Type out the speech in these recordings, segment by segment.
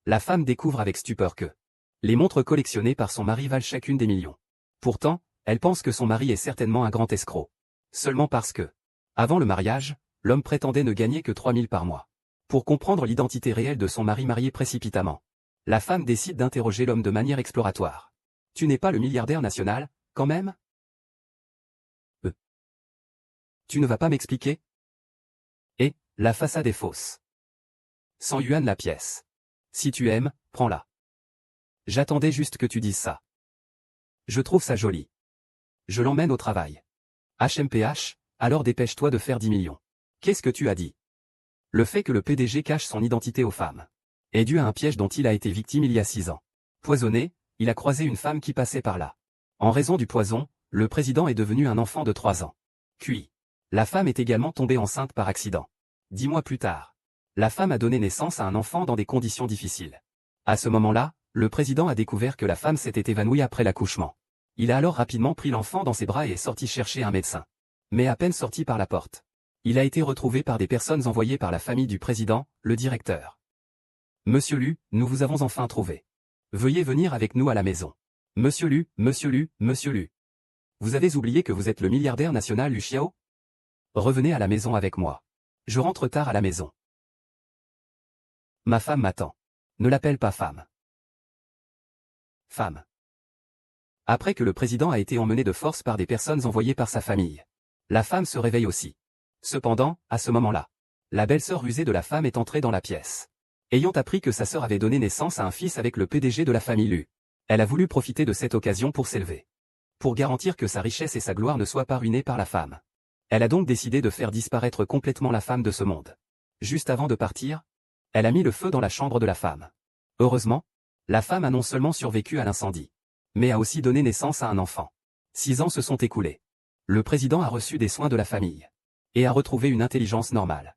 La femme découvre avec stupeur que les montres collectionnées par son mari valent chacune des millions. Pourtant, elle pense que son mari est certainement un grand escroc. Seulement parce que, avant le mariage, l'homme prétendait ne gagner que 3 000 par mois. Pour comprendre l'identité réelle de son mari marié précipitamment, la femme décide d'interroger l'homme de manière exploratoire. Tu n'es pas le milliardaire national, quand même? Tu ne vas pas m'expliquer? Et, la façade est fausse. 100 yuan la pièce. Si tu aimes, prends-la. J'attendais juste que tu dises ça. Je trouve ça joli. Je l'emmène au travail. HMPH, alors dépêche-toi de faire 10 millions. Qu'est-ce que tu as dit? Le fait que le PDG cache son identité aux femmes est dû à un piège dont il a été victime il y a 6 ans. Poisonné, il a croisé une femme qui passait par là. En raison du poison, le président est devenu un enfant de 3 ans. Cuit. La femme est également tombée enceinte par accident. 10 mois plus tard, la femme a donné naissance à un enfant dans des conditions difficiles. À ce moment-là, le président a découvert que la femme s'était évanouie après l'accouchement. Il a alors rapidement pris l'enfant dans ses bras et est sorti chercher un médecin. Mais à peine sorti par la porte, il a été retrouvé par des personnes envoyées par la famille du président, le directeur. Monsieur Lu, nous vous avons enfin trouvé. Veuillez venir avec nous à la maison. Monsieur Lu, Monsieur Lu, Monsieur Lu. Vous avez oublié que vous êtes le milliardaire national Lu Xiao? Revenez à la maison avec moi. Je rentre tard à la maison. Ma femme m'attend. Ne l'appelle pas femme. Femme. Après que le président a été emmené de force par des personnes envoyées par sa famille, la femme se réveille aussi. Cependant, à ce moment-là, la belle-sœur rusée de la femme est entrée dans la pièce. Ayant appris que sa sœur avait donné naissance à un fils avec le PDG de la famille Lu, elle a voulu profiter de cette occasion pour s'élever. Pour garantir que sa richesse et sa gloire ne soient pas ruinées par la femme. Elle a donc décidé de faire disparaître complètement la femme de ce monde. Juste avant de partir, elle a mis le feu dans la chambre de la femme. Heureusement, la femme a non seulement survécu à l'incendie, mais a aussi donné naissance à un enfant. 6 ans se sont écoulés. Le président a reçu des soins de la famille et a retrouvé une intelligence normale.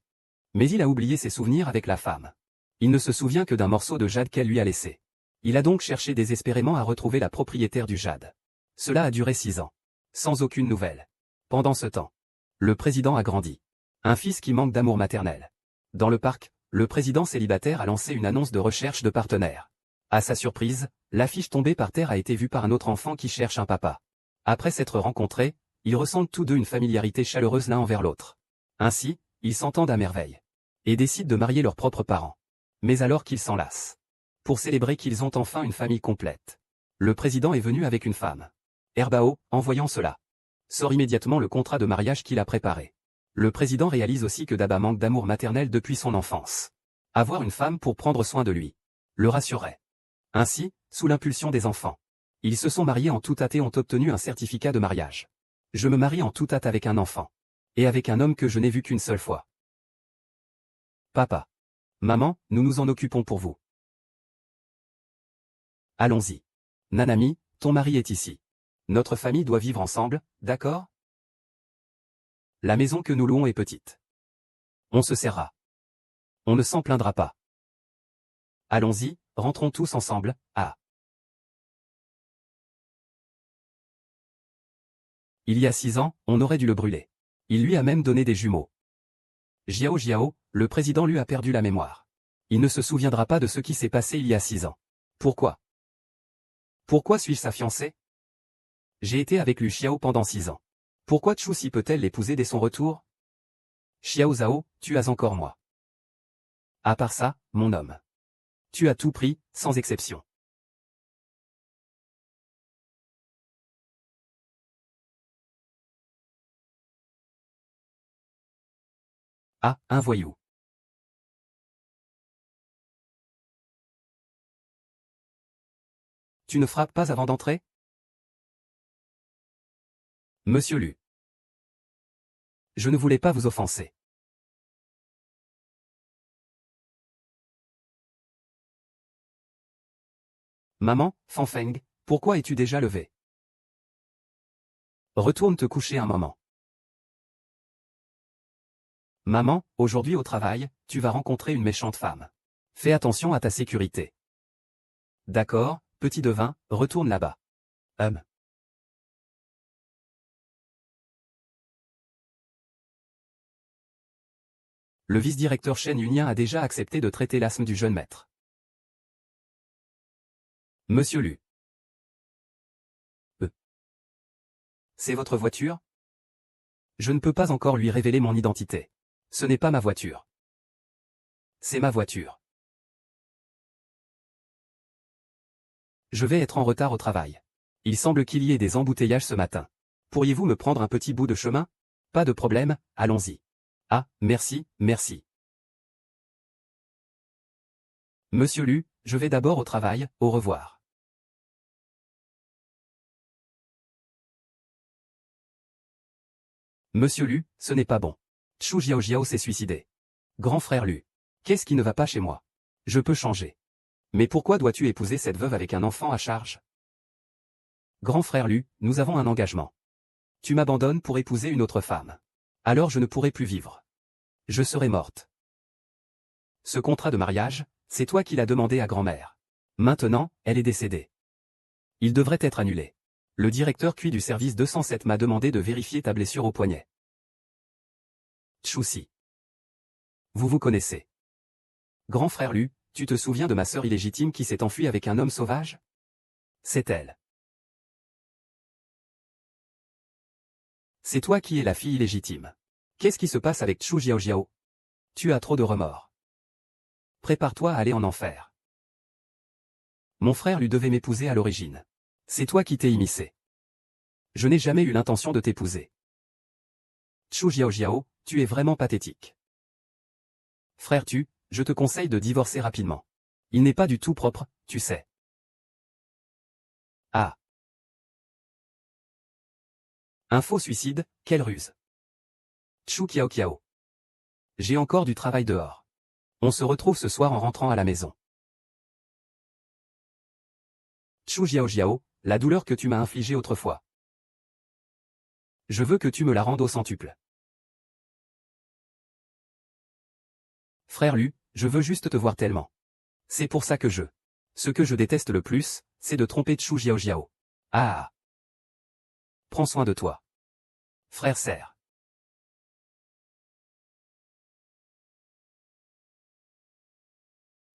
Mais il a oublié ses souvenirs avec la femme. Il ne se souvient que d'un morceau de jade qu'elle lui a laissé. Il a donc cherché désespérément à retrouver la propriétaire du jade. Cela a duré 6 ans. Sans aucune nouvelle. Pendant ce temps, le président a grandi. Un fils qui manque d'amour maternel. Dans le parc, le président célibataire a lancé une annonce de recherche de partenaires. À sa surprise, l'affiche tombée par terre a été vue par un autre enfant qui cherche un papa. Après s'être rencontrés, ils ressentent tous deux une familiarité chaleureuse l'un envers l'autre. Ainsi, ils s'entendent à merveille. Et décident de marier leurs propres parents. Mais alors qu'ils s'enlacent. Pour célébrer qu'ils ont enfin une famille complète. Le président est venu avec une femme. Herbao, en voyant cela, sort immédiatement le contrat de mariage qu'il a préparé. Le président réalise aussi que Daba manque d'amour maternel depuis son enfance. Avoir une femme pour prendre soin de lui le rassurait. Ainsi, sous l'impulsion des enfants, ils se sont mariés en toute hâte et ont obtenu un certificat de mariage. Je me marie en toute hâte avec un enfant. Et avec un homme que je n'ai vu qu'une seule fois. Papa. Maman, nous nous en occupons pour vous. Allons-y. Nanami, ton mari est ici. Notre famille doit vivre ensemble, d'accord? La maison que nous louons est petite. On se serra. On ne s'en plaindra pas. Allons-y, rentrons tous ensemble, ah. Il y a 6 ans, on aurait dû le brûler. Il lui a même donné des jumeaux. Jiao, le président lui a perdu la mémoire. Il ne se souviendra pas de ce qui s'est passé il y a 6 ans. Pourquoi? Pourquoi suis-je sa fiancée? J'ai été avec Lu Xiao pendant 6 ans. Pourquoi Chu Si peut-elle l'épouser dès son retour? Xiao Zhao, tu as encore moi. À part ça, mon homme. Tu as tout pris, sans exception. Ah, un voyou. Tu ne frappes pas avant d'entrer? Monsieur Lu. Je ne voulais pas vous offenser. Maman, Fanfeng, pourquoi es-tu déjà levée? Retourne te coucher un moment. Maman, aujourd'hui au travail, tu vas rencontrer une méchante femme. Fais attention à ta sécurité. D'accord, petit devin, retourne là-bas. Le vice-directeur Shen Yunyan a déjà accepté de traiter l'asthme du jeune maître. Monsieur Lu. C'est votre voiture? Je ne peux pas encore lui révéler mon identité. Ce n'est pas ma voiture. C'est ma voiture. Je vais être en retard au travail. Il semble qu'il y ait des embouteillages ce matin. Pourriez-vous me prendre un petit bout de chemin? Pas de problème, allons-y. Ah, merci, merci. Monsieur Lu, je vais d'abord au travail, au revoir. Monsieur Lu, ce n'est pas bon. Chu Jiao s'est suicidé. Grand frère Lu. Qu'est-ce qui ne va pas chez moi? Je peux changer. Mais pourquoi dois-tu épouser cette veuve avec un enfant à charge? Grand frère Lu, nous avons un engagement. Tu m'abandonnes pour épouser une autre femme. Alors je ne pourrai plus vivre. Je serai morte. Ce contrat de mariage, c'est toi qui l'as demandé à grand-mère. Maintenant, elle est décédée. Il devrait être annulé. Le directeur QI du service 207 m'a demandé de vérifier ta blessure au poignet. Tchoussi. Vous vous connaissez. Grand frère Lu, tu te souviens de ma sœur illégitime qui s'est enfuie avec un homme sauvage? C'est elle. C'est toi qui es la fille illégitime. Qu'est-ce qui se passe avec Chu Jiao? Tu as trop de remords. Prépare-toi à aller en enfer. Mon frère lui devait m'épouser à l'origine. C'est toi qui t'es immiscé. Je n'ai jamais eu l'intention de t'épouser. Chu Jiao, tu es vraiment pathétique. Frère je te conseille de divorcer rapidement. Il n'est pas du tout propre, tu sais. Ah. Un faux suicide, quelle ruse. Chu Kiao. J'ai encore du travail dehors. On se retrouve ce soir en rentrant à la maison. Chu Jiao, la douleur que tu m'as infligée autrefois. Je veux que tu me la rendes au centuple. Frère Lu, je veux juste te voir tellement. C'est pour ça que Ce que je déteste le plus, c'est de tromper Chu Jiao. Ah. Prends soin de toi. Frère serre.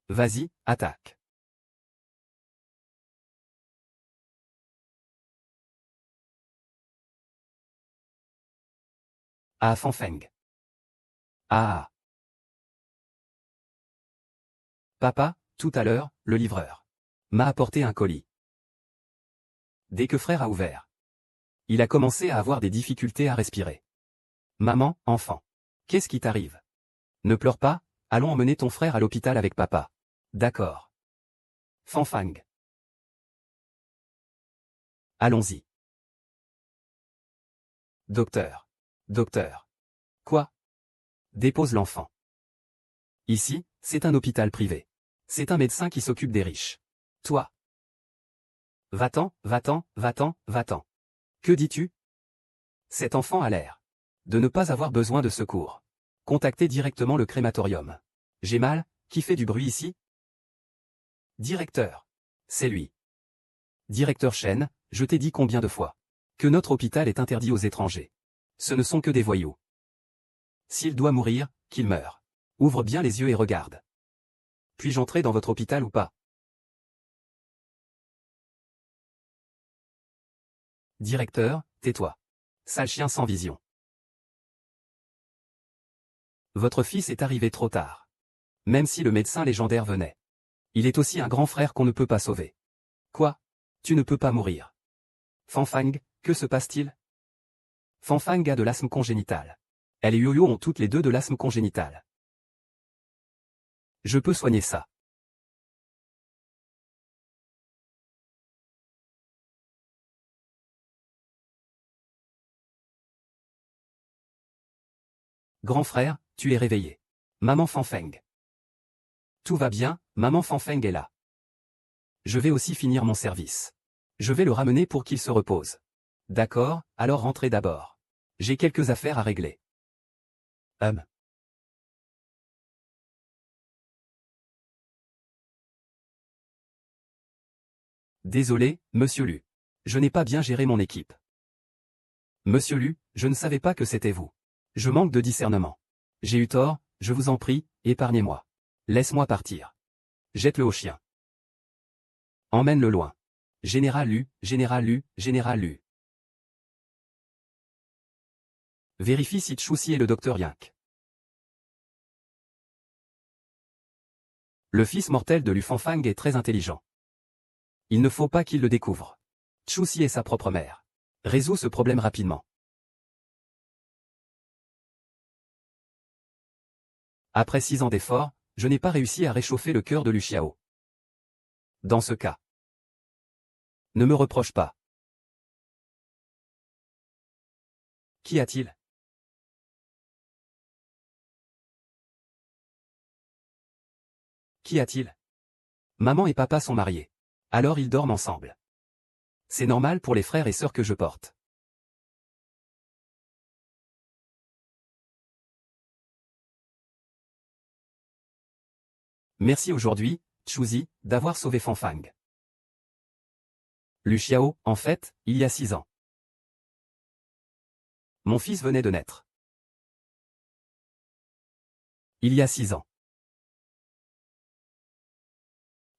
Vas-y, attaque. Ah Fanfeng. Ah. Papa, tout à l'heure, le livreur m'a apporté un colis. Dès que frère a ouvert, il a commencé à avoir des difficultés à respirer. Maman, enfant. Qu'est-ce qui t'arrive? Ne pleure pas, allons emmener ton frère à l'hôpital avec papa. D'accord. Fanfang. Allons-y. Docteur. Docteur. Quoi? Dépose l'enfant. Ici, c'est un hôpital privé. C'est un médecin qui s'occupe des riches. Toi. Va-t'en, va-t'en, va-t'en, va-t'en. Que dis-tu? Cet enfant a l'air de ne pas avoir besoin de secours. Contactez directement le crématorium. J'ai mal, qui fait du bruit ici? Directeur. C'est lui. Directeur Chen, je t'ai dit combien de fois que notre hôpital est interdit aux étrangers. Ce ne sont que des voyous. S'il doit mourir, qu'il meure. Ouvre bien les yeux et regarde. Puis-je entrer dans votre hôpital ou pas? Directeur, tais-toi. Sale chien sans vision. Votre fils est arrivé trop tard. Même si le médecin légendaire venait. Il est aussi un grand frère qu'on ne peut pas sauver. Quoi? Tu ne peux pas mourir. Fanfang, que se passe-t-il? Fanfang a de l'asthme congénital. Elle et Yo-Yo ont toutes les deux de l'asthme congénital. Je peux soigner ça. Grand frère, tu es réveillé. Maman Fanfeng. Tout va bien, maman Fanfeng est là. Je vais aussi finir mon service. Je vais le ramener pour qu'il se repose. D'accord, alors rentrez d'abord. J'ai quelques affaires à régler. Désolé, monsieur Lu. Je n'ai pas bien géré mon équipe. Monsieur Lu, je ne savais pas que c'était vous. Je manque de discernement. J'ai eu tort, je vous en prie, épargnez-moi. Laisse-moi partir. Jette-le au chien. Emmène-le loin. Général Lu, Général Lu, Général Lu. Vérifie si Chu-Si est le docteur Yank. Le fils mortel de Lu Fanfang est très intelligent. Il ne faut pas qu'il le découvre. Chu-Si est sa propre mère. Résous ce problème rapidement. Après 6 ans d'efforts, je n'ai pas réussi à réchauffer le cœur de Lu Xiao. Dans ce cas, ne me reproche pas. Qu'y a-t-il? Qu'y a-t-il? Maman et papa sont mariés. Alors ils dorment ensemble. C'est normal pour les frères et sœurs que je porte. Merci aujourd'hui, Chu-Si, d'avoir sauvé Fanfang. Lu Xiao, en fait, il y a 6 ans. Mon fils venait de naître. Il y a 6 ans.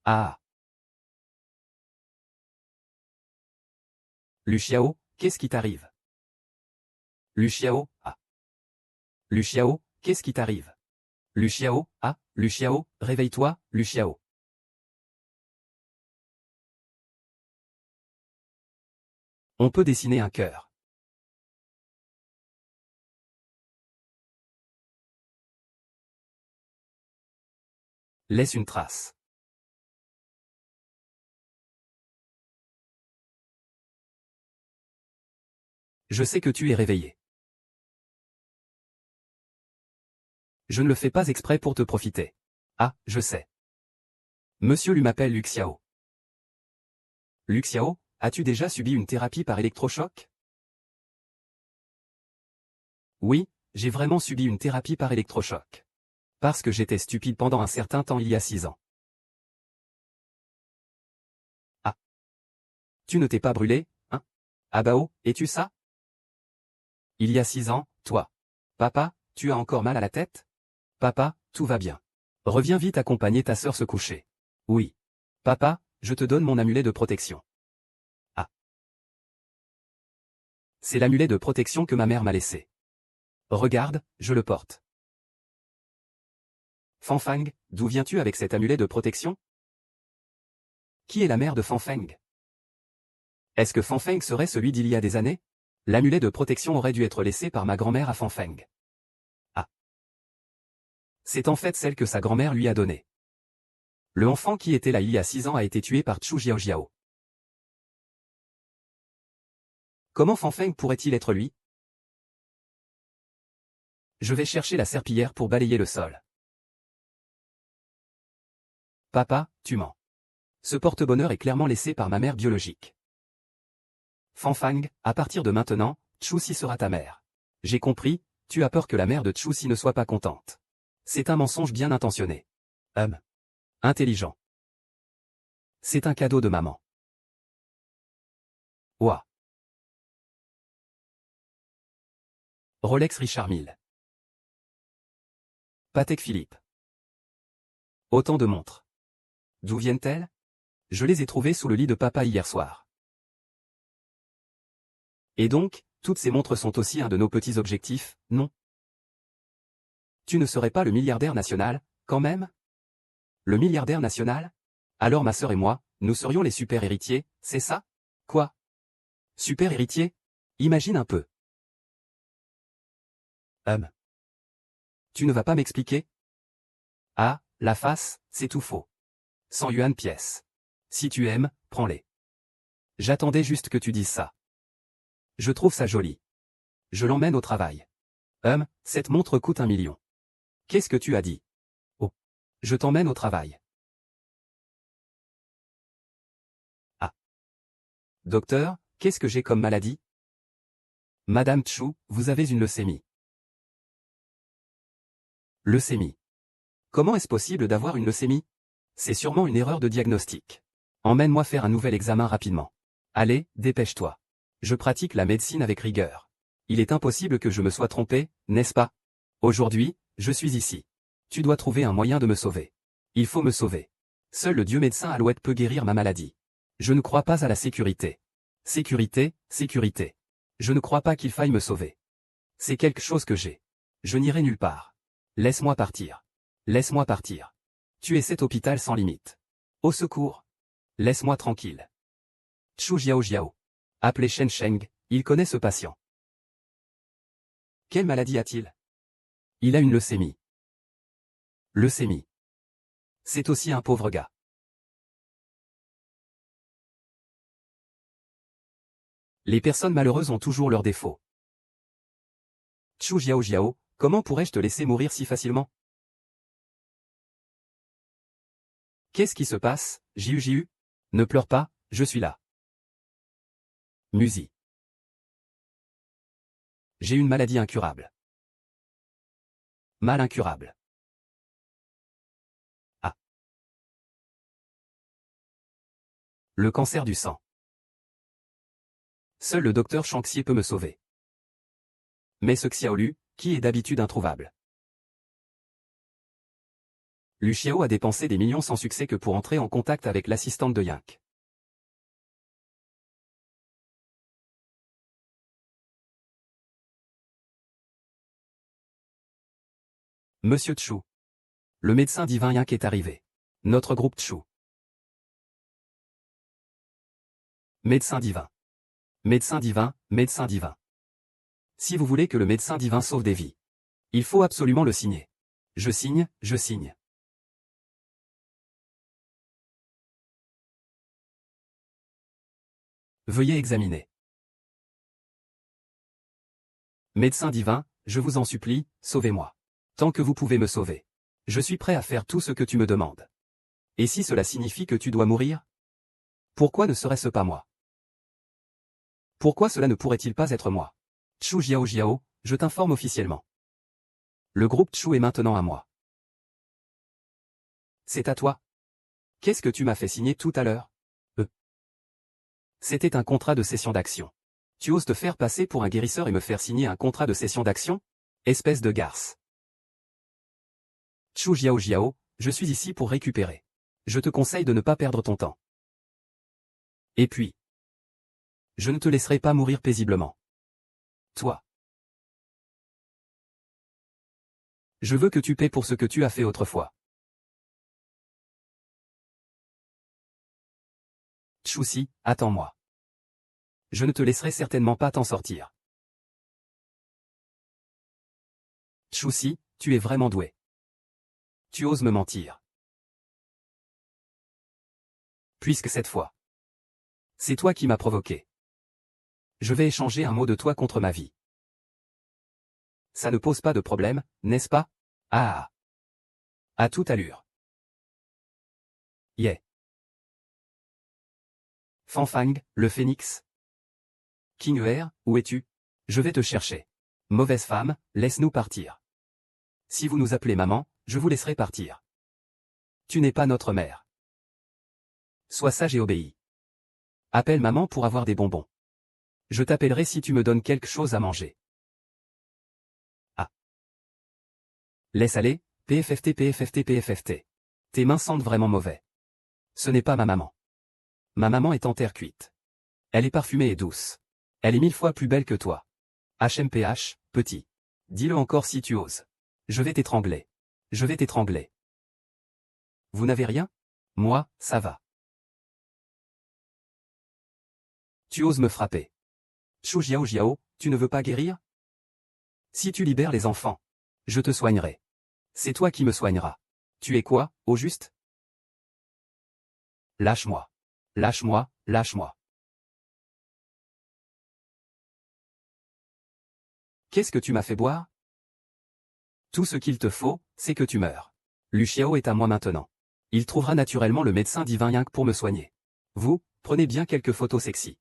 Ah. Lu Xiao, qu'est-ce qui t'arrive? Lu Xiao, ah. Lu Xiao, qu'est-ce qui t'arrive? Lu Xiao, ah, Lu Xiao, réveille-toi, Lu Xiao. On peut dessiner un cœur. Laisse une trace. Je sais que tu es réveillé. Je ne le fais pas exprès pour te profiter. Ah, je sais. Monsieur Lu m'appelle Lu Xiao. Lu Xiao, as-tu déjà subi une thérapie par électrochoc? Oui, j'ai vraiment subi une thérapie par électrochoc. Parce que j'étais stupide pendant un certain temps il y a 6 ans. Ah. Tu ne t'es pas brûlé, hein? Ah bah oh, es-tu ça? Il y a 6 ans, toi. Papa, tu as encore mal à la tête? Papa, tout va bien. Reviens vite accompagner ta sœur se coucher. Oui. Papa, je te donne mon amulet de protection. Ah. C'est l'amulet de protection que ma mère m'a laissé. Regarde, je le porte. Fanfang, d'où viens-tu avec cet amulet de protection? Qui est la mère de Fanfang? Est-ce que Fanfang serait celui d'il y a des années? L'amulet de protection aurait dû être laissé par ma grand-mère à Fanfang. Ah. C'est en fait celle que sa grand-mère lui a donnée. Le enfant qui était là il y a 6 ans a été tué par Chu Jiao. Comment Fanfang pourrait-il être lui? Je vais chercher la serpillière pour balayer le sol. Papa, tu mens. Ce porte-bonheur est clairement laissé par ma mère biologique. Fanfang, à partir de maintenant, Chu-Si sera ta mère. J'ai compris, tu as peur que la mère de Chu-Si ne soit pas contente. C'est un mensonge bien intentionné. Intelligent. C'est un cadeau de maman. Ouah. Rolex Richard Mille. Patek Philippe. Autant de montres. D'où viennent-elles? Je les ai trouvées sous le lit de papa hier soir. Et donc, toutes ces montres sont aussi un de nos petits objectifs, non? Tu ne serais pas le milliardaire national, quand même? Le milliardaire national? Alors ma sœur et moi, nous serions les super héritiers, c'est ça? Quoi? Super héritier? Imagine un peu. Tu ne vas pas m'expliquer? Ah, la face, c'est tout faux. 100 yuan pièce. Si tu aimes, prends-les. J'attendais juste que tu dises ça. Je trouve ça joli. Je l'emmène au travail. Cette montre coûte 1 million. Qu'est-ce que tu as dit? Oh. Je t'emmène au travail. Ah. Docteur, qu'est-ce que j'ai comme maladie? Madame Chu, vous avez une leucémie. Leucémie. Comment est-ce possible d'avoir une leucémie? C'est sûrement une erreur de diagnostic. Emmène-moi faire un nouvel examen rapidement. Allez, dépêche-toi. Je pratique la médecine avec rigueur. Il est impossible que je me sois trompé, n'est-ce pas? Aujourd'hui, je suis ici. Tu dois trouver un moyen de me sauver. Il faut me sauver. Seul le dieu médecin Alouette peut guérir ma maladie. Je ne crois pas à la sécurité. Sécurité, sécurité. Je ne crois pas qu'il faille me sauver. C'est quelque chose que j'ai. Je n'irai nulle part. Laisse-moi partir. Laisse-moi partir. Tu es cet hôpital sans limite. Au secours. Laisse-moi tranquille. Chu Jiao Jiao. Appelez Shen Sheng, il connaît ce patient. Quelle maladie a-t-il? Il a une leucémie. Leucémie. C'est aussi un pauvre gars. Les personnes malheureuses ont toujours leurs défauts. Chu Jiao Jiao, comment pourrais-je te laisser mourir si facilement? Qu'est-ce qui se passe, Jiu? Ne pleure pas, je suis là. Musi. J'ai une maladie incurable. Mal incurable. Ah. Le cancer du sang. Seul le docteur Shangxi peut me sauver. Mais ce Xiaolu, qui est d'habitude introuvable. Lu Xiao a dépensé des millions sans succès que pour entrer en contact avec l'assistante de Yank. Monsieur Chu. Le médecin divin Yank est arrivé. Notre groupe Chu. Médecin divin. Médecin divin, médecin divin. Si vous voulez que le médecin divin sauve des vies, il faut absolument le signer. Je signe, je signe. Veuillez examiner. Médecin divin, je vous en supplie, sauvez-moi. Tant que vous pouvez me sauver. Je suis prêt à faire tout ce que tu me demandes. Et si cela signifie que tu dois mourir? Pourquoi ne serait-ce pas moi? Pourquoi cela ne pourrait-il pas être moi? Chu Jiao Jiao, je t'informe officiellement. Le groupe Chu est maintenant à moi. C'est à toi. Qu'est-ce que tu m'as fait signer tout à l'heure? C'était un contrat de cession d'action. Tu oses te faire passer pour un guérisseur et me faire signer un contrat de cession d'action? Espèce de garce. Chu Jiao Jiao, je suis ici pour récupérer. Je te conseille de ne pas perdre ton temps. Et puis, je ne te laisserai pas mourir paisiblement. Toi. Je veux que tu paies pour ce que tu as fait autrefois. Chu-si, attends-moi. Je ne te laisserai certainement pas t'en sortir. Chu-si, tu es vraiment doué. Tu oses me mentir. Puisque cette fois, c'est toi qui m'as provoqué. Je vais échanger un mot de toi contre ma vie. Ça ne pose pas de problème, n'est-ce pas? Ah. À toute allure. Yeah. Fanfang, le phénix. King Er, où es-tu? Je vais te chercher. Mauvaise femme, laisse-nous partir. Si vous nous appelez maman, je vous laisserai partir. Tu n'es pas notre mère. Sois sage et obéis. Appelle maman pour avoir des bonbons. Je t'appellerai si tu me donnes quelque chose à manger. Ah. Laisse aller, PFFT PFFT PFFT. Tes mains sentent vraiment mauvais. Ce n'est pas ma maman. Ma maman est en terre cuite. Elle est parfumée et douce. Elle est 1000 fois plus belle que toi. HMPH, petit. Dis-le encore si tu oses. Je vais t'étrangler. Je vais t'étrangler. Vous n'avez rien? Moi, ça va. Tu oses me frapper. Chu Jiao Jiao, tu ne veux pas guérir? Si tu libères les enfants, je te soignerai. C'est toi qui me soigneras. Tu es quoi, au juste? Lâche-moi. Lâche-moi, lâche-moi. Qu'est-ce que tu m'as fait boire? Tout ce qu'il te faut, c'est que tu meurs. Lu Xiao est à moi maintenant. Il trouvera naturellement le médecin divin Yank pour me soigner. Vous, prenez bien quelques photos sexy.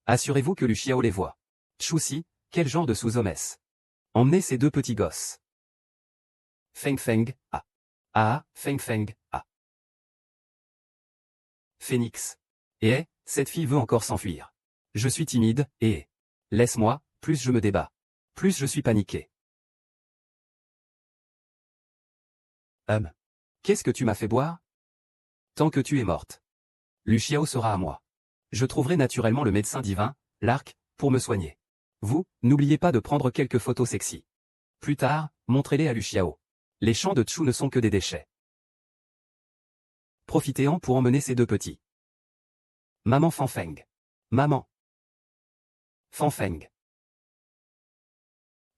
Assurez-vous que Lu Xiao les voit. Chu-si, quel genre de sous-homme est-ce? Emmenez ces deux petits gosses. Feng Feng, ah. Ah, Feng Feng, ah. Phénix. Et cette fille veut encore s'enfuir. Je suis timide, et laisse-moi, plus je me débat. Plus je suis paniqué. Qu'est-ce que tu m'as fait boire? Tant que tu es morte. Lu Xiao sera à moi. Je trouverai naturellement le médecin divin, l'arc, pour me soigner. Vous, n'oubliez pas de prendre quelques photos sexy. Plus tard, montrez-les à Lu Xiao. Les champs de Chu ne sont que des déchets. Profitez-en pour emmener ces deux petits. Maman Fanfeng. Maman. Fanfeng.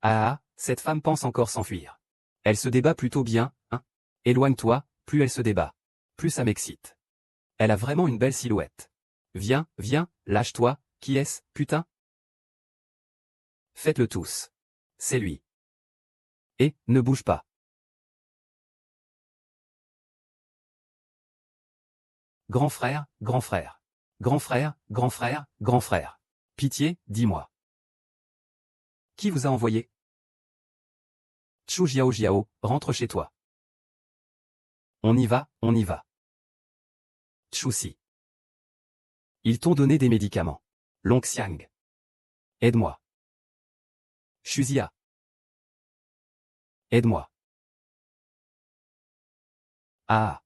Ah, cette femme pense encore s'enfuir. Elle se débat plutôt bien, hein. Éloigne-toi, plus elle se débat. Plus ça m'excite. Elle a vraiment une belle silhouette. Viens, viens, lâche-toi, qui est-ce, putain? Faites-le tous. C'est lui. Et, ne bouge pas. Grand frère, grand frère. Grand frère, grand frère, grand frère. Pitié, dis-moi. Qui vous a envoyé? Chu Jiao Jiao, rentre chez toi. On y va, on y va. Chu Si. Ils t'ont donné des médicaments. Long Xiang. Aide-moi. Shuzia. Aide-moi. Ah.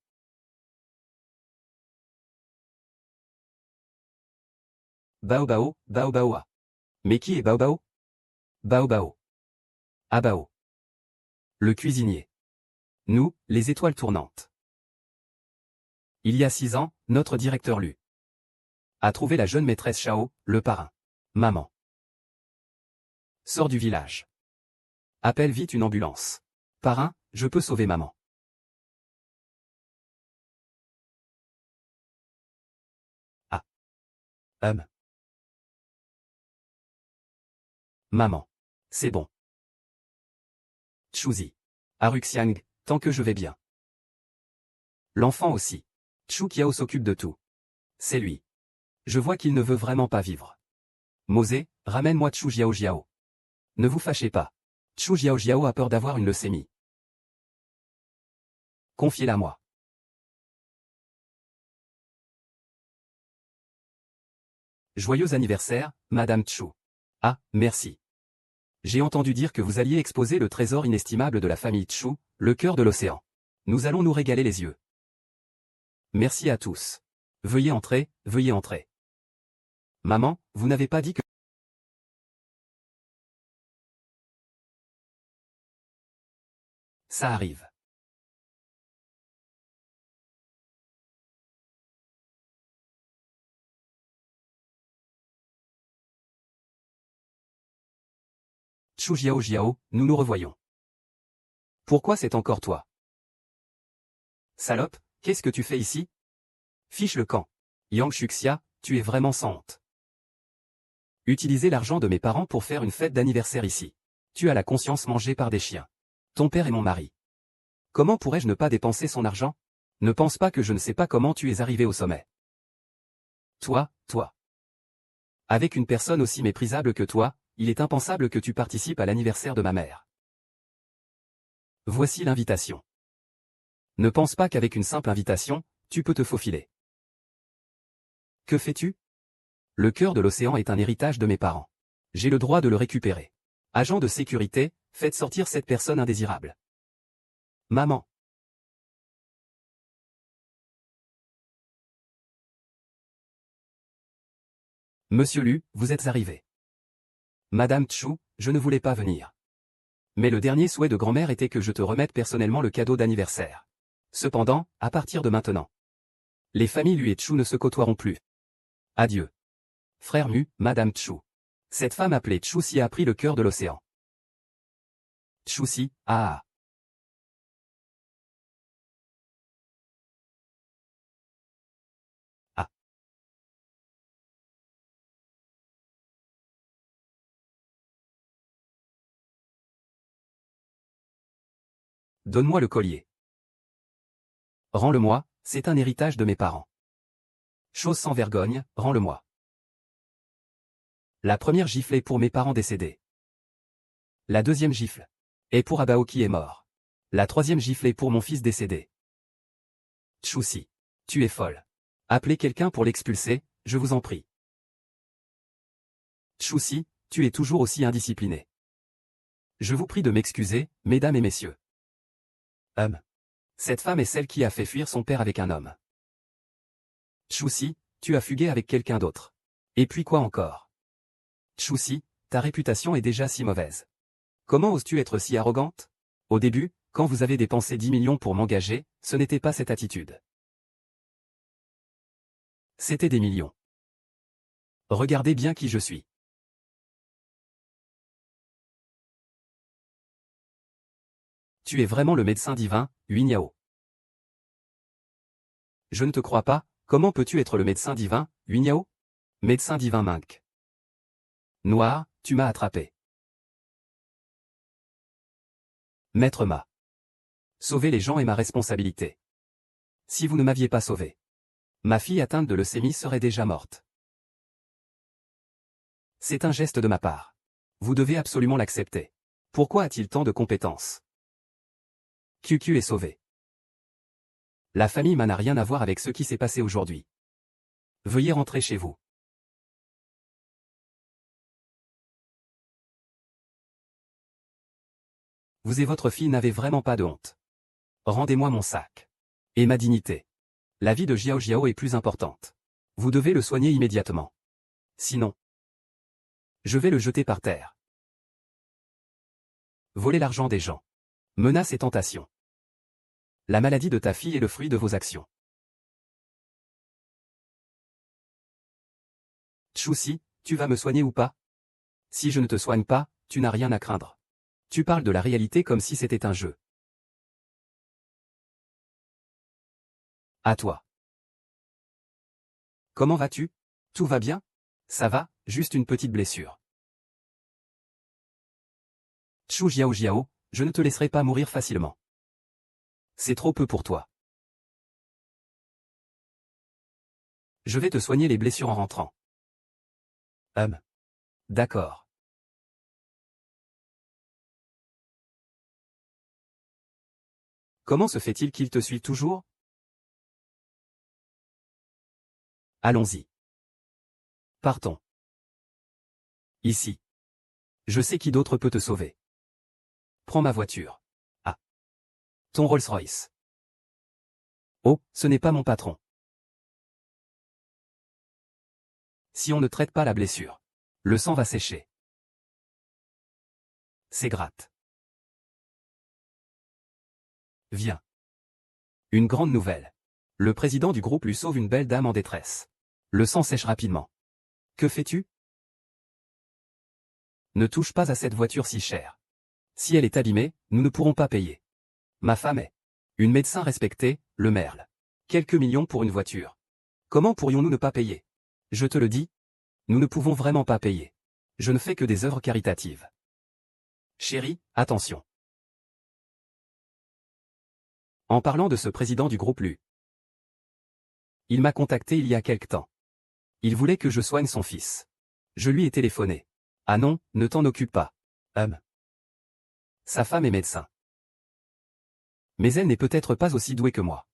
Bao Bao, Bao Bao. Mais qui est Bao Bao? Bao Bao. Ah Bao. Le cuisinier. Nous, les étoiles tournantes. Il y a 6 ans, notre directeur Lu a trouvé la jeune maîtresse Shao, le parrain. Maman. Sors du village. Appelle vite une ambulance. Parrain, je peux sauver maman. Ah. Maman. C'est bon. Chuzi. Aruxiang, tant que je vais bien. L'enfant aussi. Chu Kiao s'occupe de tout. C'est lui. Je vois qu'il ne veut vraiment pas vivre. Mosé, ramène-moi Chu Jiao Jiao. Ne vous fâchez pas. Chu Jiao Jiao a peur d'avoir une leucémie. Confiez-la moi. Joyeux anniversaire, Madame Chu. Ah, merci. J'ai entendu dire que vous alliez exposer le trésor inestimable de la famille Chu, le cœur de l'océan. Nous allons nous régaler les yeux. Merci à tous. Veuillez entrer, veuillez entrer. Maman, vous n'avez pas dit que... Ça arrive. Chu Jiao Jiao, nous nous revoyons. Pourquoi c'est encore toi? Salope, qu'est-ce que tu fais ici? Fiche le camp. Yang Shuxia, tu es vraiment sans honte. Utiliser l'argent de mes parents pour faire une fête d'anniversaire ici. Tu as la conscience mangée par des chiens. Ton père est mon mari. Comment pourrais-je ne pas dépenser son argent? Ne pense pas que je ne sais pas comment tu es arrivé au sommet. Toi. Avec une personne aussi méprisable que toi, il est impensable que tu participes à l'anniversaire de ma mère. Voici l'invitation. Ne pense pas qu'avec une simple invitation, tu peux te faufiler. Que fais-tu? Le cœur de l'océan est un héritage de mes parents. J'ai le droit de le récupérer. Agent de sécurité, faites sortir cette personne indésirable. Maman. Monsieur Lu, vous êtes arrivé. Madame Chu, je ne voulais pas venir. Mais le dernier souhait de grand-mère était que je te remette personnellement le cadeau d'anniversaire. Cependant, à partir de maintenant, les familles Lu et Chu ne se côtoieront plus. Adieu. Frère Mu, Madame Chu. Cette femme appelée Chu Si a pris le cœur de l'océan. Chu Si, ah. Ah. Donne-moi le collier. Rends-le-moi, c'est un héritage de mes parents. Chose sans vergogne, rends-le-moi. La première gifle est pour mes parents décédés. La deuxième gifle est pour Abao qui est mort. La troisième gifle est pour mon fils décédé. Chu Si. Tu es folle. Appelez quelqu'un pour l'expulser, je vous en prie. Chu Si, tu es toujours aussi indiscipliné. Je vous prie de m'excuser, mesdames et messieurs. Cette femme est celle qui a fait fuir son père avec un homme. Chousi, tu as fugué avec quelqu'un d'autre. Et puis quoi encore? Chousi, ta réputation est déjà si mauvaise. Comment oses-tu être si arrogante? Au début, quand vous avez dépensé 10 millions pour m'engager, ce n'était pas cette attitude. C'était des millions. Regardez bien qui je suis. Tu es vraiment le médecin divin, Huignao. Je ne te crois pas, comment peux-tu être le médecin divin, Huignao? Médecin divin Mink. Noir, tu m'as attrapé. Maître Ma. Sauver les gens est ma responsabilité. Si vous ne m'aviez pas sauvé, ma fille atteinte de leucémie serait déjà morte. C'est un geste de ma part. Vous devez absolument l'accepter. Pourquoi a-t-il tant de compétences? QQ est sauvé. La famille Ma n'a rien à voir avec ce qui s'est passé aujourd'hui. Veuillez rentrer chez vous. Vous et votre fille n'avez vraiment pas de honte. Rendez-moi mon sac. Et ma dignité. La vie de Jiao Jiao est plus importante. Vous devez le soigner immédiatement. Sinon, je vais le jeter par terre. Voler l'argent des gens. Menaces et tentations. La maladie de ta fille est le fruit de vos actions. Chousi, tu vas me soigner ou pas? Si je ne te soigne pas, tu n'as rien à craindre. Tu parles de la réalité comme si c'était un jeu. À toi. Comment vas-tu? Tout va bien? Ça va, juste une petite blessure. Chou Jiao Jiao, je ne te laisserai pas mourir facilement. C'est trop peu pour toi. Je vais te soigner les blessures en rentrant. D'accord. Comment se fait-il qu'il te suive toujours? Allons-y. Partons. Ici. Je sais qui d'autre peut te sauver. Prends ma voiture. Ah. Ton Rolls-Royce. Oh, ce n'est pas mon patron. Si on ne traite pas la blessure, le sang va sécher. C'est gratte. Viens. Une grande nouvelle. Le président du groupe lui sauve une belle dame en détresse. Le sang sèche rapidement. Que fais-tu? Ne touche pas à cette voiture si chère. Si elle est abîmée, nous ne pourrons pas payer. Ma femme est une médecin respectée, le Merle. Quelques millions pour une voiture. Comment pourrions-nous ne pas payer? Je te le dis, nous ne pouvons vraiment pas payer. Je ne fais que des œuvres caritatives. Chérie, attention. En parlant de ce président du groupe Lu, il m'a contacté il y a quelque temps. Il voulait que je soigne son fils. Je lui ai téléphoné. Ah non, ne t'en occupe pas. Sa femme est médecin. Mais elle n'est peut-être pas aussi douée que moi.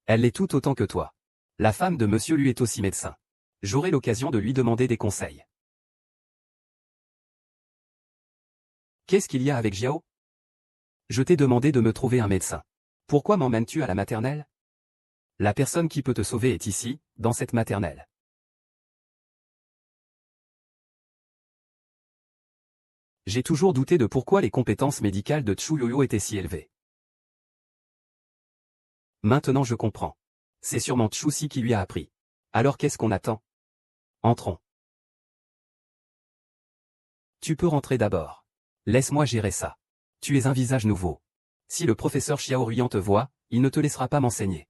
Elle l'est tout autant que toi. La femme de monsieur Lu est aussi médecin. J'aurai l'occasion de lui demander des conseils. Qu'est-ce qu'il y a avec Jiao? Je t'ai demandé de me trouver un médecin. Pourquoi m'emmènes-tu à la maternelle? La personne qui peut te sauver est ici, dans cette maternelle. J'ai toujours douté de pourquoi les compétences médicales de Chu Yoyo étaient si élevées. Maintenant je comprends. C'est sûrement Chu-si qui lui a appris. Alors qu'est-ce qu'on attend? Entrons. Tu peux rentrer d'abord. Laisse-moi gérer ça. Tu es un visage nouveau. Si le professeur Xiaoruyan te voit, il ne te laissera pas m'enseigner.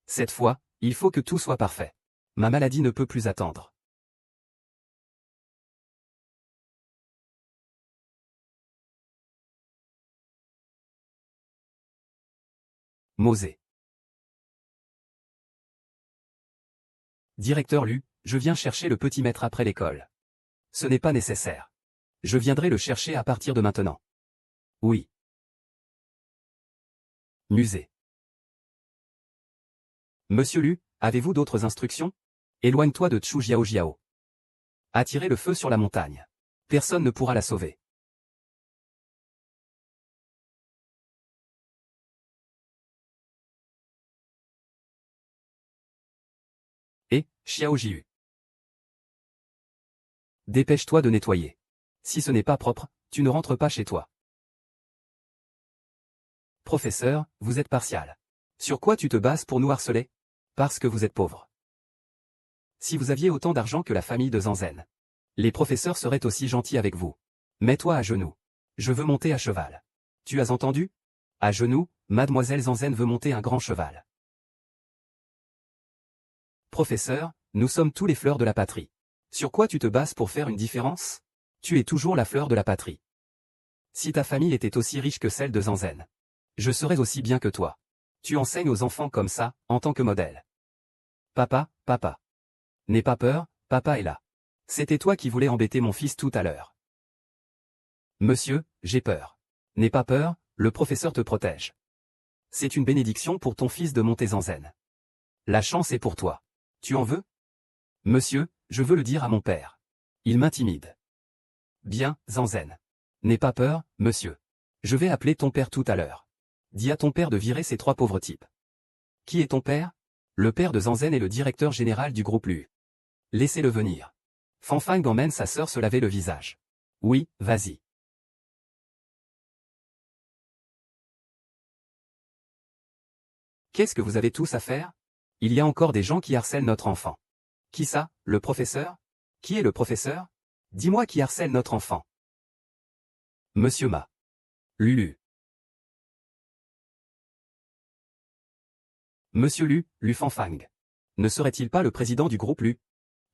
Cette fois, il faut que tout soit parfait. Ma maladie ne peut plus attendre. Mosé. Directeur Lu, je viens chercher le petit maître après l'école. Ce n'est pas nécessaire. Je viendrai le chercher à partir de maintenant. Oui. Musée. Monsieur Lu, avez-vous d'autres instructions? Éloigne-toi de Chu Jiao Jiao. Attirez le feu sur la montagne. Personne ne pourra la sauver. Xiao Jiu. Dépêche-toi de nettoyer. Si ce n'est pas propre, tu ne rentres pas chez toi. Professeur, vous êtes partial. Sur quoi tu te bases pour nous harceler? Parce que vous êtes pauvre. Si vous aviez autant d'argent que la famille de Zanzen, les professeurs seraient aussi gentils avec vous. Mets-toi à genoux. Je veux monter à cheval. Tu as entendu? À genoux, mademoiselle Zanzen veut monter un grand cheval. Professeur, nous sommes tous les fleurs de la patrie. Sur quoi tu te bases pour faire une différence? Tu es toujours la fleur de la patrie. Si ta famille était aussi riche que celle de Zanzen, je serais aussi bien que toi. Tu enseignes aux enfants comme ça, en tant que modèle. Papa, papa. N'aie pas peur, papa est là. C'était toi qui voulais embêter mon fils tout à l'heure. Monsieur, j'ai peur. N'aie pas peur, le professeur te protège. C'est une bénédiction pour ton fils de monter Zanzen. La chance est pour toi. Tu en veux? Monsieur, je veux le dire à mon père. Il m'intimide. Bien, Zanzen. N'aie pas peur, monsieur. Je vais appeler ton père tout à l'heure. Dis à ton père de virer ces 3 pauvres types. Qui est ton père? Le père de Zanzen est le directeur général du groupe Lu. Laissez-le venir. Fanfang emmène sa sœur se laver le visage. Oui, vas-y. Qu'est-ce que vous avez tous à faire? Il y a encore des gens qui harcèlent notre enfant. Qui ça, le professeur? Qui est le professeur? Dis-moi qui harcèle notre enfant. Monsieur Ma. Lulu. Monsieur Lu Fanfang. Ne serait-il pas le président du groupe Lu?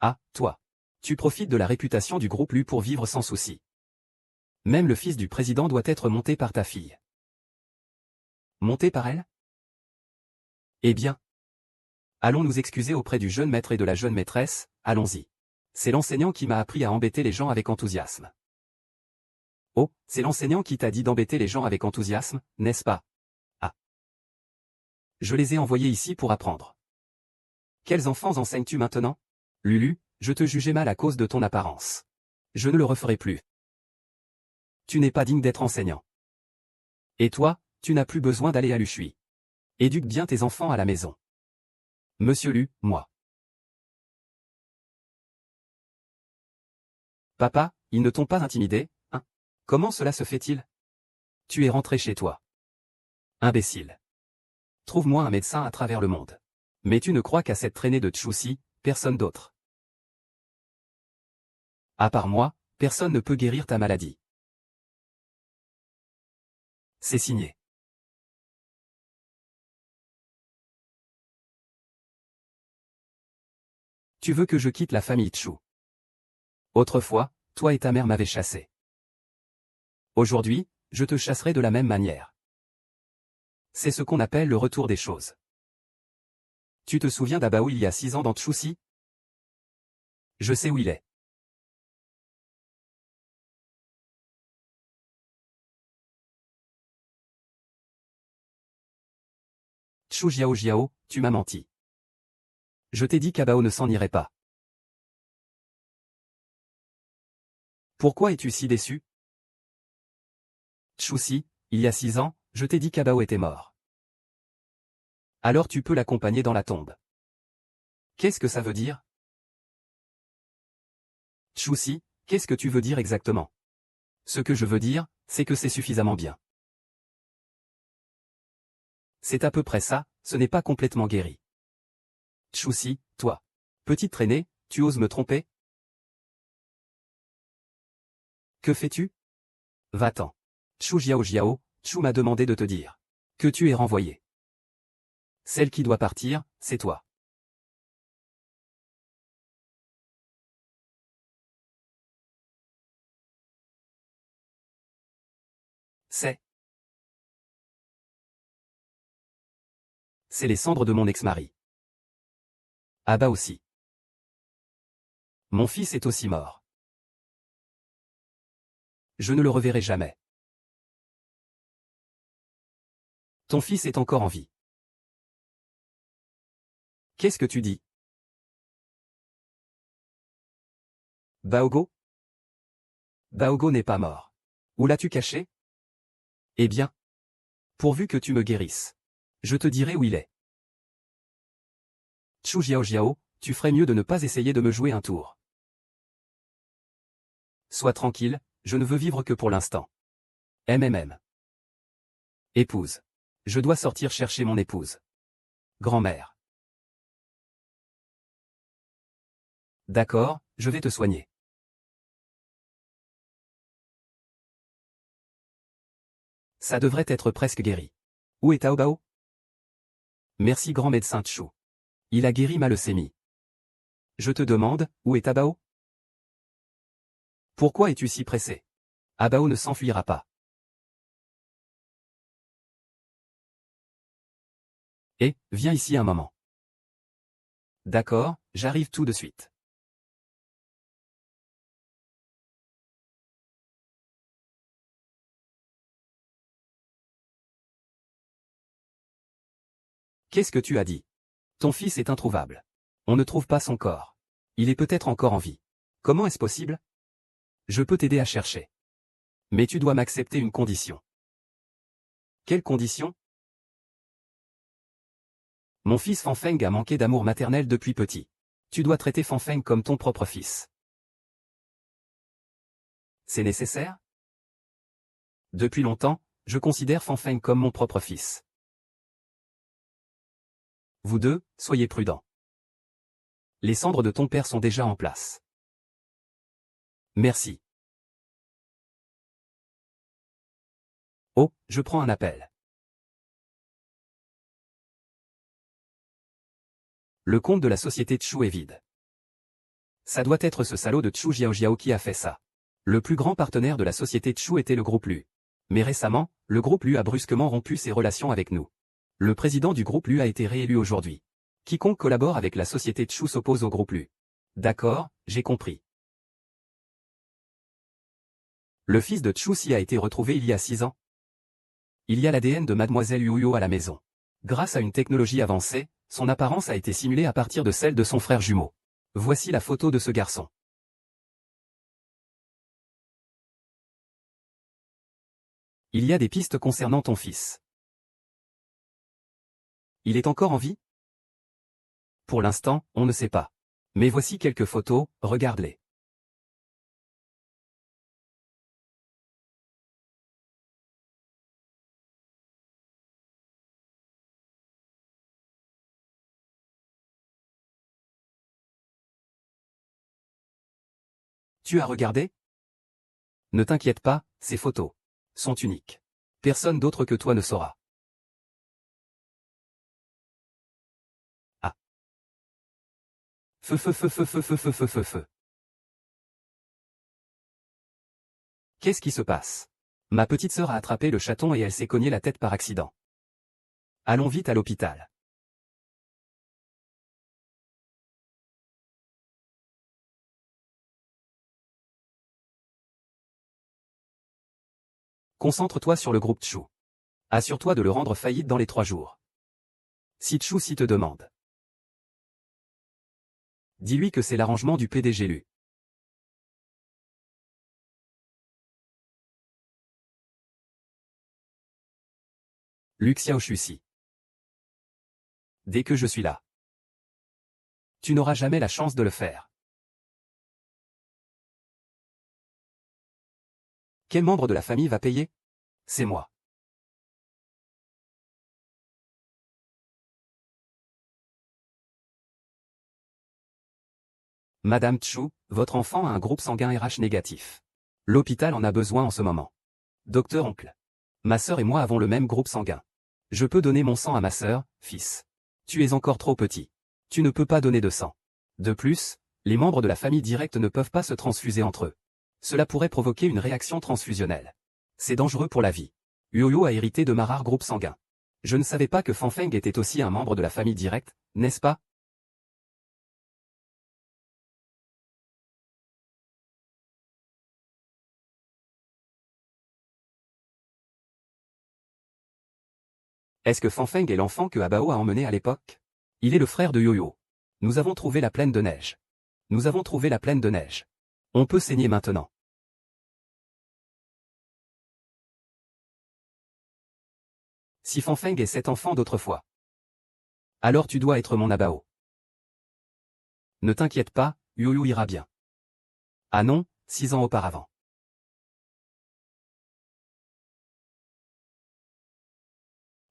Ah, toi. Tu profites de la réputation du groupe Lu pour vivre sans souci. Même le fils du président doit être monté par ta fille. Monté par elle? Eh bien. Allons nous excuser auprès du jeune maître et de la jeune maîtresse, allons-y. C'est l'enseignant qui m'a appris à embêter les gens avec enthousiasme. Oh, c'est l'enseignant qui t'a dit d'embêter les gens avec enthousiasme, n'est-ce pas? Ah. Je les ai envoyés ici pour apprendre. Quels enfants enseignes-tu maintenant? Lulu, je te jugeais mal à cause de ton apparence. Je ne le referai plus. Tu n'es pas digne d'être enseignant. Et toi, tu n'as plus besoin d'aller à l'Uchui. Éduque bien tes enfants à la maison. Monsieur Lu, moi. Papa, ils ne t'ont pas intimidé, hein? Comment cela se fait-il? Tu es rentré chez toi. Imbécile. Trouve-moi un médecin à travers le monde. Mais tu ne crois qu'à cette traînée de Tchouci, personne d'autre. À part moi, personne ne peut guérir ta maladie. C'est signé. Tu veux que je quitte la famille Tchou. Autrefois, toi et ta mère m'avaient chassé. Aujourd'hui, je te chasserai de la même manière. C'est ce qu'on appelle le retour des choses. Tu te souviens d'Abao il y a 6 ans dans Tchouci? Je sais où il est. Tchou Jiao Jiao, tu m'as menti. Je t'ai dit qu'Abao ne s'en irait pas. Pourquoi es-tu si déçu? Tchouci, il y a 6 ans, je t'ai dit qu'Abao était mort. Alors tu peux l'accompagner dans la tombe. Qu'est-ce que ça veut dire? Tchouci, qu'est-ce que tu veux dire exactement? Ce que je veux dire, c'est que c'est suffisamment bien. C'est à peu près ça, ce n'est pas complètement guéri. Tchouci, toi. Petite traînée, tu oses me tromper? Que fais-tu? Va-t'en. Tchou Jiao Jiao, Tchou m'a demandé de te dire que tu es renvoyé. Celle qui doit partir, c'est toi. C'est les cendres de mon ex-mari. Ah bah aussi. Mon fils est aussi mort. Je ne le reverrai jamais. Ton fils est encore en vie. Qu'est-ce que tu dis? Baogo? Baogo n'est pas mort. Où l'as-tu caché? Eh bien. Pourvu que tu me guérisses. Je te dirai où il est. Tchou Jiao Jiao, Tu ferais mieux de ne pas essayer de me jouer un tour. Sois tranquille, je ne veux vivre que pour l'instant. MMM. Épouse. Je dois sortir chercher mon épouse. Grand-mère. D'accord, je vais te soigner. Ça devrait être presque guéri. Où est Taobao? Merci grand médecin Tchou. Il a guéri ma leucémie. Je te demande, où est Taobao? Pourquoi es-tu si pressé? Abao ne s'enfuira pas. Viens ici un moment. D'accord, j'arrive tout de suite. Qu'est-ce que tu as dit? Ton fils est introuvable. On ne trouve pas son corps. Il est peut-être encore en vie. Comment est-ce possible? Je peux t'aider à chercher. Mais tu dois m'accepter une condition. Quelle condition? Mon fils Fanfeng a manqué d'amour maternel depuis petit. Tu dois traiter Fanfeng comme ton propre fils. C'est nécessaire? Depuis longtemps, je considère Fanfeng comme mon propre fils. Vous deux, soyez prudents. Les cendres de ton père sont déjà en place. Merci. Oh, je prends un appel. Le compte de la société Tchou est vide. Ça doit être ce salaud de Tchou Jiaojiao qui a fait ça. Le plus grand partenaire de la société Tchou était le groupe Lu. Mais récemment, le groupe Lu a brusquement rompu ses relations avec nous. Le président du groupe Lu a été réélu aujourd'hui. Quiconque collabore avec la société Tchou s'oppose au groupe Lu. D'accord, j'ai compris. Le fils de Tchou Si a été retrouvé il y a 6 ans. Il y a l'ADN de mademoiselle Yuyo à la maison. Grâce à une technologie avancée, son apparence a été simulée à partir de celle de son frère jumeau. Voici la photo de ce garçon. Il y a des pistes concernant ton fils. Il est encore en vie? Pour l'instant, on ne sait pas. Mais voici quelques photos, regarde-les. Tu as regardé? Ne t'inquiète pas, ces photos sont uniques. Personne d'autre que toi ne saura. Ah. Feu feu feu feu feu feu feu feu feu feu. Qu'est-ce qui se passe? Ma petite sœur a attrapé le chaton et elle s'est cogné la tête par accident. Allons vite à l'hôpital. Concentre-toi sur le groupe Tchou. Assure-toi de le rendre faillite dans les 3 jours. Si Tchou Si te demande. Dis-lui que c'est l'arrangement du PDG Lu. Lu Xiaoshusi. Dès que je suis là. Tu n'auras jamais la chance de le faire. Quel membre de la famille va payer? C'est moi. Madame Tchou, votre enfant a un groupe sanguin RH négatif. L'hôpital en a besoin en ce moment. Docteur oncle. Ma sœur et moi avons le même groupe sanguin. Je peux donner mon sang à ma sœur, fils. Tu es encore trop petit. Tu ne peux pas donner de sang. De plus, les membres de la famille directe ne peuvent pas se transfuser entre eux. Cela pourrait provoquer une réaction transfusionnelle. C'est dangereux pour la vie. Uoyo a hérité de ma rare groupe sanguin. Je ne savais pas que Fanfeng était aussi un membre de la famille directe, n'est-ce pas? Est-ce que Fanfeng est l'enfant que Abao a emmené à l'époque? Il est le frère de Yoyo. Nous avons trouvé la plaine de neige. Nous avons trouvé la plaine de neige. On peut saigner maintenant. Si Fanfeng est cet enfant d'autrefois. Alors tu dois être mon Abao. Ne t'inquiète pas, Yoyo ira bien. Ah non, 6 ans auparavant.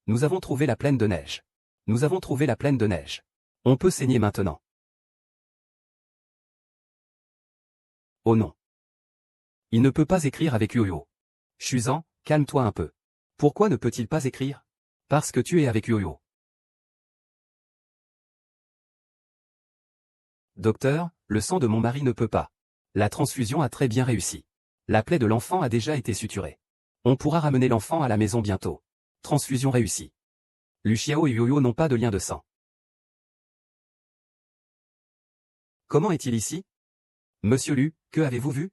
Nous avons trouvé la plaine de neige. Nous avons trouvé la plaine de neige. On peut saigner maintenant. Oh non. Il ne peut pas écrire avec Yoyo. Chuzan, calme-toi un peu. Pourquoi ne peut-il pas écrire? Parce que tu es avec Yoyo. Docteur, le sang de mon mari ne peut pas. La transfusion a très bien réussi. La plaie de l'enfant a déjà été suturée. On pourra ramener l'enfant à la maison bientôt. Transfusion réussie. Luciao et Yoyo n'ont pas de lien de sang. Comment est-il ici? Monsieur Lu, que avez-vous vu?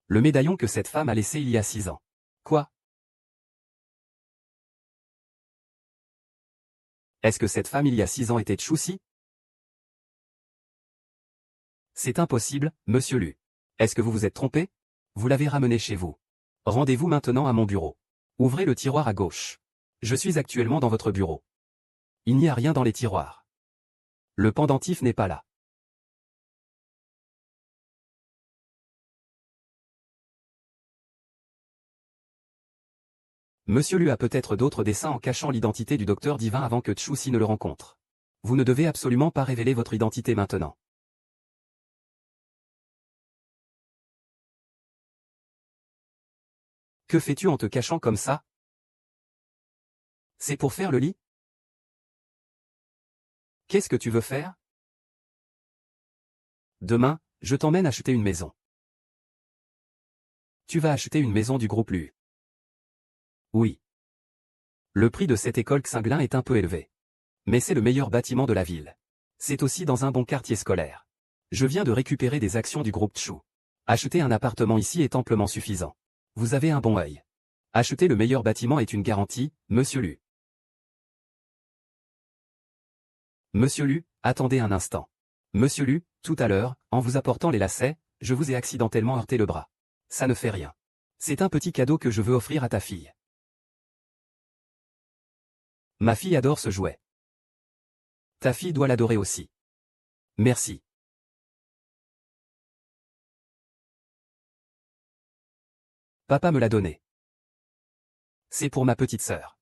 Le médaillon que cette femme a laissé il y a 6 ans. Quoi? Est-ce que cette femme il y a 6 ans était Tchoussi? C'est impossible, monsieur Lu. Est-ce que vous vous êtes trompé? Vous l'avez ramené chez vous. Rendez-vous maintenant à mon bureau. Ouvrez le tiroir à gauche. Je suis actuellement dans votre bureau. Il n'y a rien dans les tiroirs. Le pendentif n'est pas là. Monsieur Lu a peut-être d'autres dessins en cachant l'identité du docteur divin avant que Tchoussi ne le rencontre. Vous ne devez absolument pas révéler votre identité maintenant. Que fais-tu en te cachant comme ça? C'est pour faire le lit? Qu'est-ce que tu veux faire? Demain, je t'emmène acheter une maison. Tu vas acheter une maison du groupe Lu. Oui. Le prix de cette école Xinglin est un peu élevé. Mais c'est le meilleur bâtiment de la ville. C'est aussi dans un bon quartier scolaire. Je viens de récupérer des actions du groupe Tchou. Acheter un appartement ici est amplement suffisant. Vous avez un bon œil. Acheter le meilleur bâtiment est une garantie, monsieur Lu. Monsieur Lu, attendez un instant. Monsieur Lu, tout à l'heure, en vous apportant les lacets, je vous ai accidentellement heurté le bras. Ça ne fait rien. C'est un petit cadeau que je veux offrir à ta fille. Ma fille adore ce jouet. Ta fille doit l'adorer aussi. Merci. Papa me l'a donné. C'est pour ma petite sœur.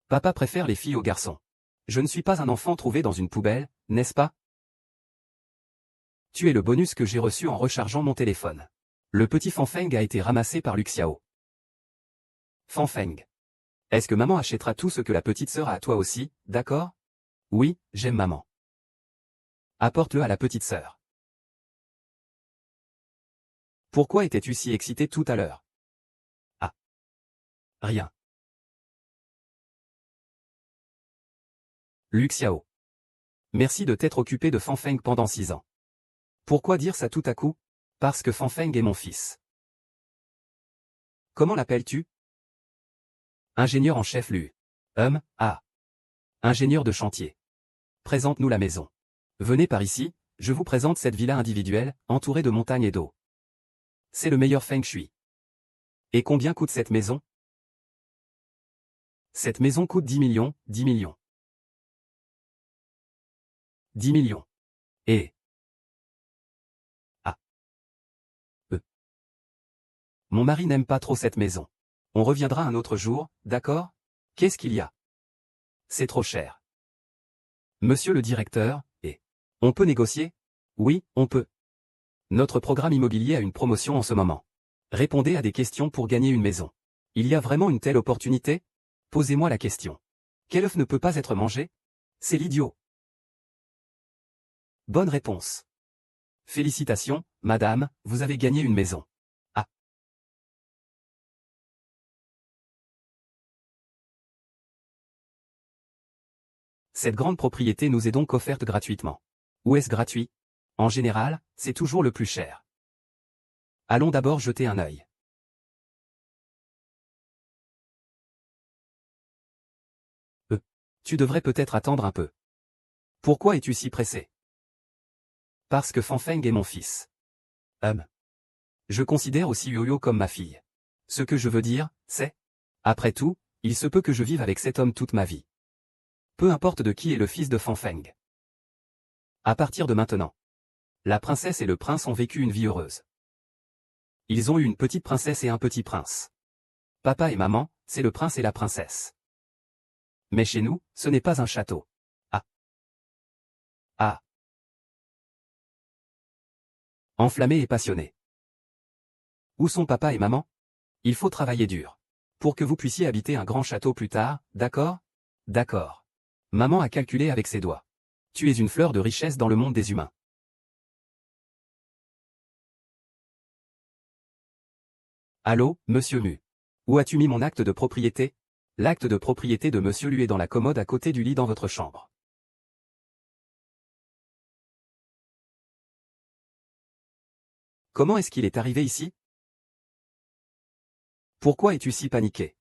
Papa préfère les filles aux garçons. Je ne suis pas un enfant trouvé dans une poubelle, n'est-ce pas? Tu es le bonus que j'ai reçu en rechargeant mon téléphone. Le petit Fanfeng a été ramassé par Luxiao. Fanfeng. Est-ce que maman achètera tout ce que la petite sœur a à toi aussi, d'accord? Oui, j'aime maman. Apporte-le à la petite sœur. Pourquoi étais-tu si excité tout à l'heure? Ah. Rien. Luxiao. Merci de t'être occupé de Fanfeng pendant 6 ans. Pourquoi dire ça tout à coup? Parce que Fanfeng est mon fils. Comment l'appelles-tu? Ingénieur en chef Lu. Ah. Ingénieur de chantier. Présente-nous la maison. Venez par ici, je vous présente cette villa individuelle, entourée de montagnes et d'eau. C'est le meilleur feng shui. Et combien coûte cette maison? Cette maison coûte 10 millions, 10 millions. 10 millions. Et... Ah. Mon mari n'aime pas trop cette maison. On reviendra un autre jour, d'accord? Qu'est-ce qu'il y a? C'est trop cher. Monsieur le directeur, on peut négocier? Oui, on peut. Notre programme immobilier a une promotion en ce moment. Répondez à des questions pour gagner une maison. Il y a vraiment une telle opportunité? Posez-moi la question. Quel œuf ne peut pas être mangé? C'est l'idiot. Bonne réponse. Félicitations, madame, vous avez gagné une maison. Ah. Cette grande propriété nous est donc offerte gratuitement. Où est-ce gratuit? En général, c'est toujours le plus cher. Allons d'abord jeter un œil. Tu devrais peut-être attendre un peu. Pourquoi es-tu si pressé? Parce que Fanfeng est mon fils. Je considère aussi Yoyo comme ma fille. Ce que je veux dire, c'est... Après tout, il se peut que je vive avec cet homme toute ma vie. Peu importe de qui est le fils de Fanfeng. À partir de maintenant, la princesse et le prince ont vécu une vie heureuse. Ils ont eu une petite princesse et un petit prince. Papa et maman, c'est le prince et la princesse. Mais chez nous, ce n'est pas un château. Ah. Ah. Enflammé et passionné. Où sont papa et maman? Il faut travailler dur. Pour que vous puissiez habiter un grand château plus tard, d'accord? D'accord. Maman a calculé avec ses doigts. Tu es une fleur de richesse dans le monde des humains. Allô, monsieur Mu. Où as-tu mis mon acte de propriété? L'acte de propriété de monsieur Lu est dans la commode à côté du lit dans votre chambre. Comment est-ce qu'il est arrivé ici? Pourquoi es-tu si paniqué?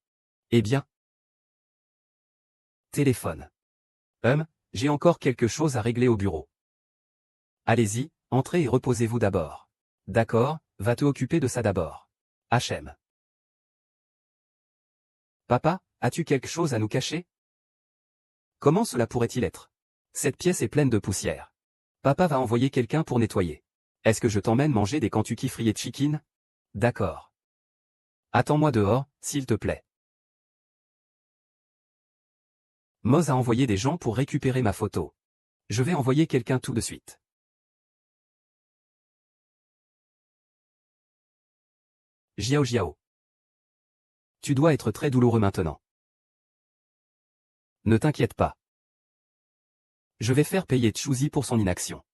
Eh bien. Téléphone. J'ai encore quelque chose à régler au bureau. Allez-y, entrez et reposez-vous d'abord. D'accord, va te occuper de ça d'abord. HM. Papa, as-tu quelque chose à nous cacher? Comment cela pourrait-il être? Cette pièce est pleine de poussière. Papa va envoyer quelqu'un pour nettoyer. Est-ce que je t'emmène manger des Kentucky Fried Chicken? D'accord. Attends-moi dehors, s'il te plaît. Moz a envoyé des gens pour récupérer ma photo. Je vais envoyer quelqu'un tout de suite. Jiao Jiao. Tu dois être très douloureux maintenant. Ne t'inquiète pas. Je vais faire payer Chouzi pour son inaction.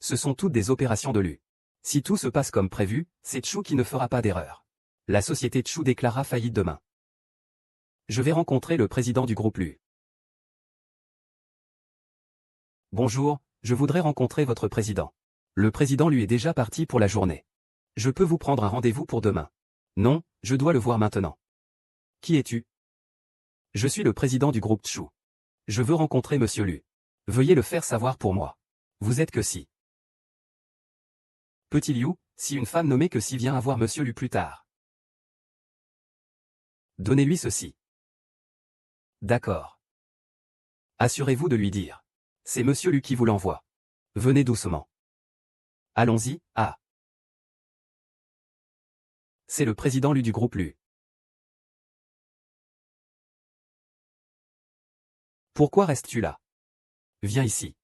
Ce sont toutes des opérations de Lu. Si tout se passe comme prévu, c'est Chou qui ne fera pas d'erreur. La société Chou déclarera faillite demain. Je vais rencontrer le président du groupe Lu. Bonjour, je voudrais rencontrer votre président. Le président lui est déjà parti pour la journée. Je peux vous prendre un rendez-vous pour demain. Non, je dois le voir maintenant. Qui es-tu? Je suis le président du groupe Chou. Je veux rencontrer monsieur Lu. Veuillez le faire savoir pour moi. Vous êtes que si. Petit Liu, si une femme nommée que si vient avoir monsieur Lu plus tard. Donnez-lui ceci. D'accord. Assurez-vous de lui dire. C'est monsieur Lu qui vous l'envoie. Venez doucement. Allons-y, ah. C'est le président Lu du groupe Lu. Pourquoi restes-tu là? Viens ici.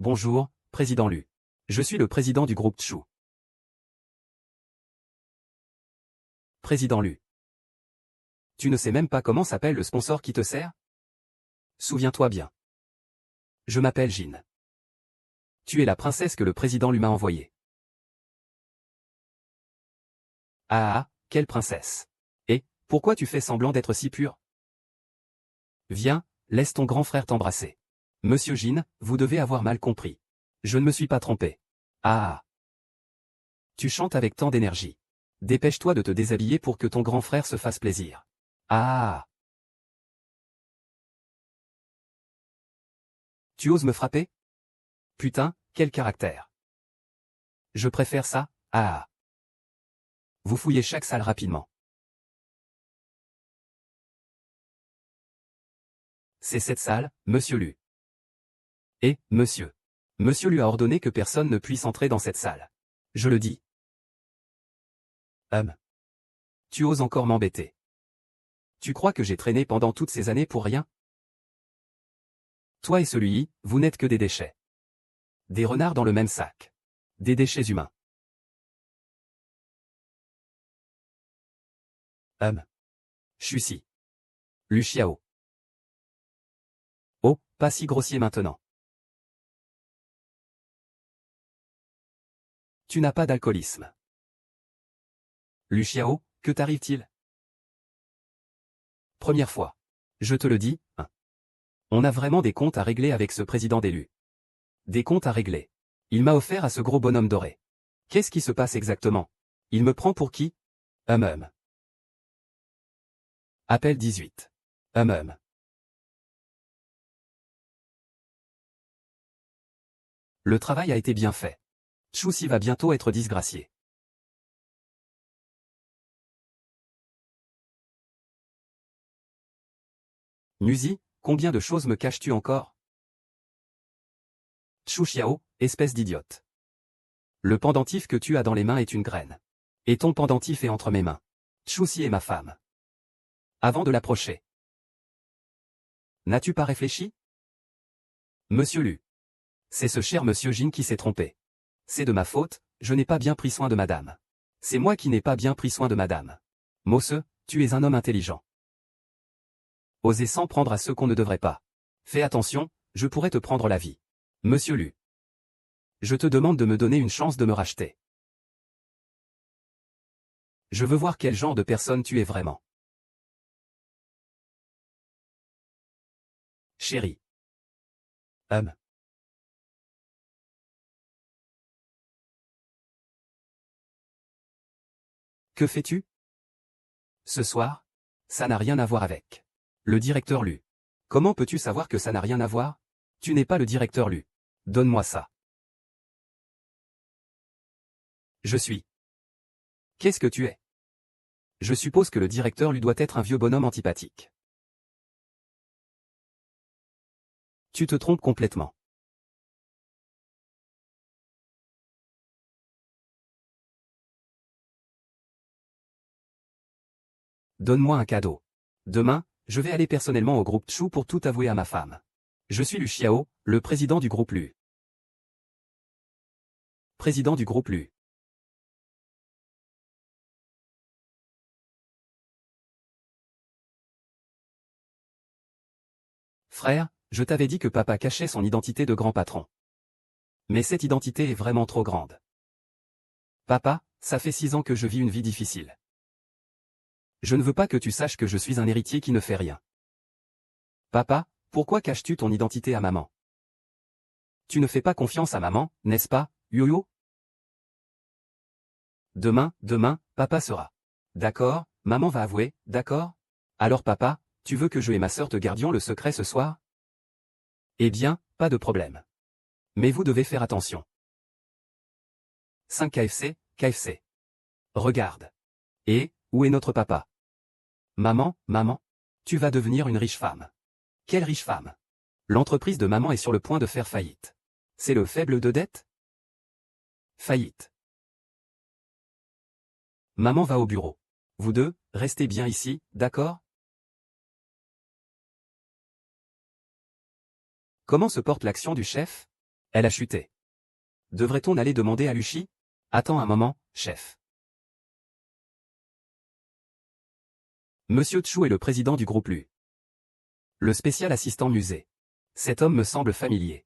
Bonjour, président Lu. Je suis le président du groupe Chou. Président Lu. Tu ne sais même pas comment s'appelle le sponsor qui te sert? Souviens-toi bien. Je m'appelle Jin. Tu es la princesse que le président Lu m'a envoyée. Ah, quelle princesse. Et, pourquoi tu fais semblant d'être si pure? Viens, laisse ton grand frère t'embrasser. Monsieur Jin, vous devez avoir mal compris. Je ne me suis pas trompé. Ah. Tu chantes avec tant d'énergie. Dépêche-toi de te déshabiller pour que ton grand frère se fasse plaisir. Ah. Tu oses me frapper? Putain, quel caractère. Je préfère ça, ah. Vous fouillez chaque salle rapidement. C'est cette salle, monsieur Lu. Et, monsieur. Monsieur Lu a ordonné que personne ne puisse entrer dans cette salle. Je le dis. Tu oses encore m'embêter. Tu crois que j'ai traîné pendant toutes ces années pour rien? Toi et celui-ci, vous n'êtes que des déchets. Des renards dans le même sac. Des déchets humains. Chusi. Lu Xiao. Oh, pas si grossier maintenant. Tu n'as pas d'alcoolisme. Lu Xiao, que t'arrive-t-il? Première fois. Je te le dis, hein. On a vraiment des comptes à régler avec ce président d'élu. Des comptes à régler. Il m'a offert à ce gros bonhomme doré. Qu'est-ce qui se passe exactement? Il me prend pour qui? Appel 18. Le travail a été bien fait. Chousi va bientôt être disgracié. Nuzi, Combien de choses me caches-tu encore? Chu Xiao, espèce d'idiote. Le pendentif que tu as dans les mains est une graine. Et ton pendentif est entre mes mains. Chu Si est ma femme. Avant de l'approcher. N'as-tu pas réfléchi? Monsieur Lu. C'est ce cher monsieur Jin qui s'est trompé. C'est de ma faute, je n'ai pas bien pris soin de madame. C'est moi qui n'ai pas bien pris soin de madame. Mosse, tu es un homme intelligent. Osez s'en prendre à ceux qu'on ne devrait pas. Fais attention, je pourrais te prendre la vie. Monsieur Lu. Je te demande de me donner une chance de me racheter. Je veux voir quel genre de personne tu es vraiment. Chérie. Que fais-tu? Ce soir? Ça n'a rien à voir avec. Le directeur Lu. Comment peux-tu savoir que ça n'a rien à voir? Tu n'es pas le directeur Lu. Donne-moi ça. Je suis. Qu'est-ce que tu es? Je suppose que le directeur Lu doit être un vieux bonhomme antipathique. Tu te trompes complètement. Donne-moi un cadeau. Demain, je vais aller personnellement au groupe Chu pour tout avouer à ma femme. Je suis Lu Xiao, le président du groupe Lu. Président du groupe Lu. Frère, je t'avais dit que papa cachait son identité de grand patron. Mais cette identité est vraiment trop grande. Papa, ça fait 6 ans que je vis une vie difficile. Je ne veux pas que tu saches que je suis un héritier qui ne fait rien. Papa, pourquoi caches-tu ton identité à maman? Tu ne fais pas confiance à maman, n'est-ce pas, Yo-Yo? Demain, papa sera. D'accord, maman va avouer, d'accord? Alors papa, tu veux que je et ma sœur te gardions le secret ce soir? Eh bien, pas de problème. Mais vous devez faire attention. 5 KFC, KFC. Regarde. Et, où est notre papa? Maman, tu vas devenir une riche femme. Quelle riche femme? L'entreprise de maman est sur le point de faire faillite. C'est le faible de dette? Faillite. Maman va au bureau. Vous deux, restez bien ici, d'accord? Comment se porte l'action du chef? Elle a chuté. Devrait-on aller demander à Luchi? Attends un moment, chef. Monsieur Chu est le président du groupe Lu. Le spécial assistant musée. Cet homme me semble familier.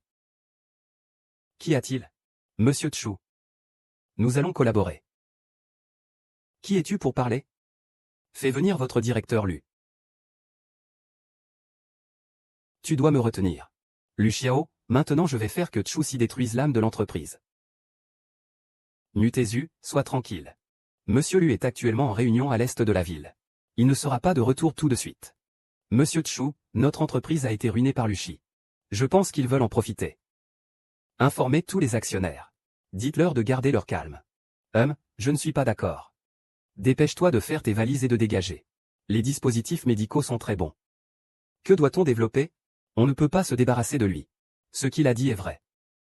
Qu'y a-t-il? Monsieur Chu. Nous allons collaborer. Qui es-tu pour parler? Fais venir votre directeur Lu. Tu dois me retenir. Lu Xiao, maintenant je vais faire que Chu Si détruise l'âme de l'entreprise. Nutezu, sois tranquille. Monsieur Lu est actuellement en réunion à l'est de la ville. Il ne sera pas de retour tout de suite. Monsieur Chu, notre entreprise a été ruinée par Luchi. Je pense qu'ils veulent en profiter. Informez tous les actionnaires. Dites-leur de garder leur calme. Je ne suis pas d'accord. Dépêche-toi de faire tes valises et de dégager. Les dispositifs médicaux sont très bons. Que doit-on développer? On ne peut pas se débarrasser de lui. Ce qu'il a dit est vrai.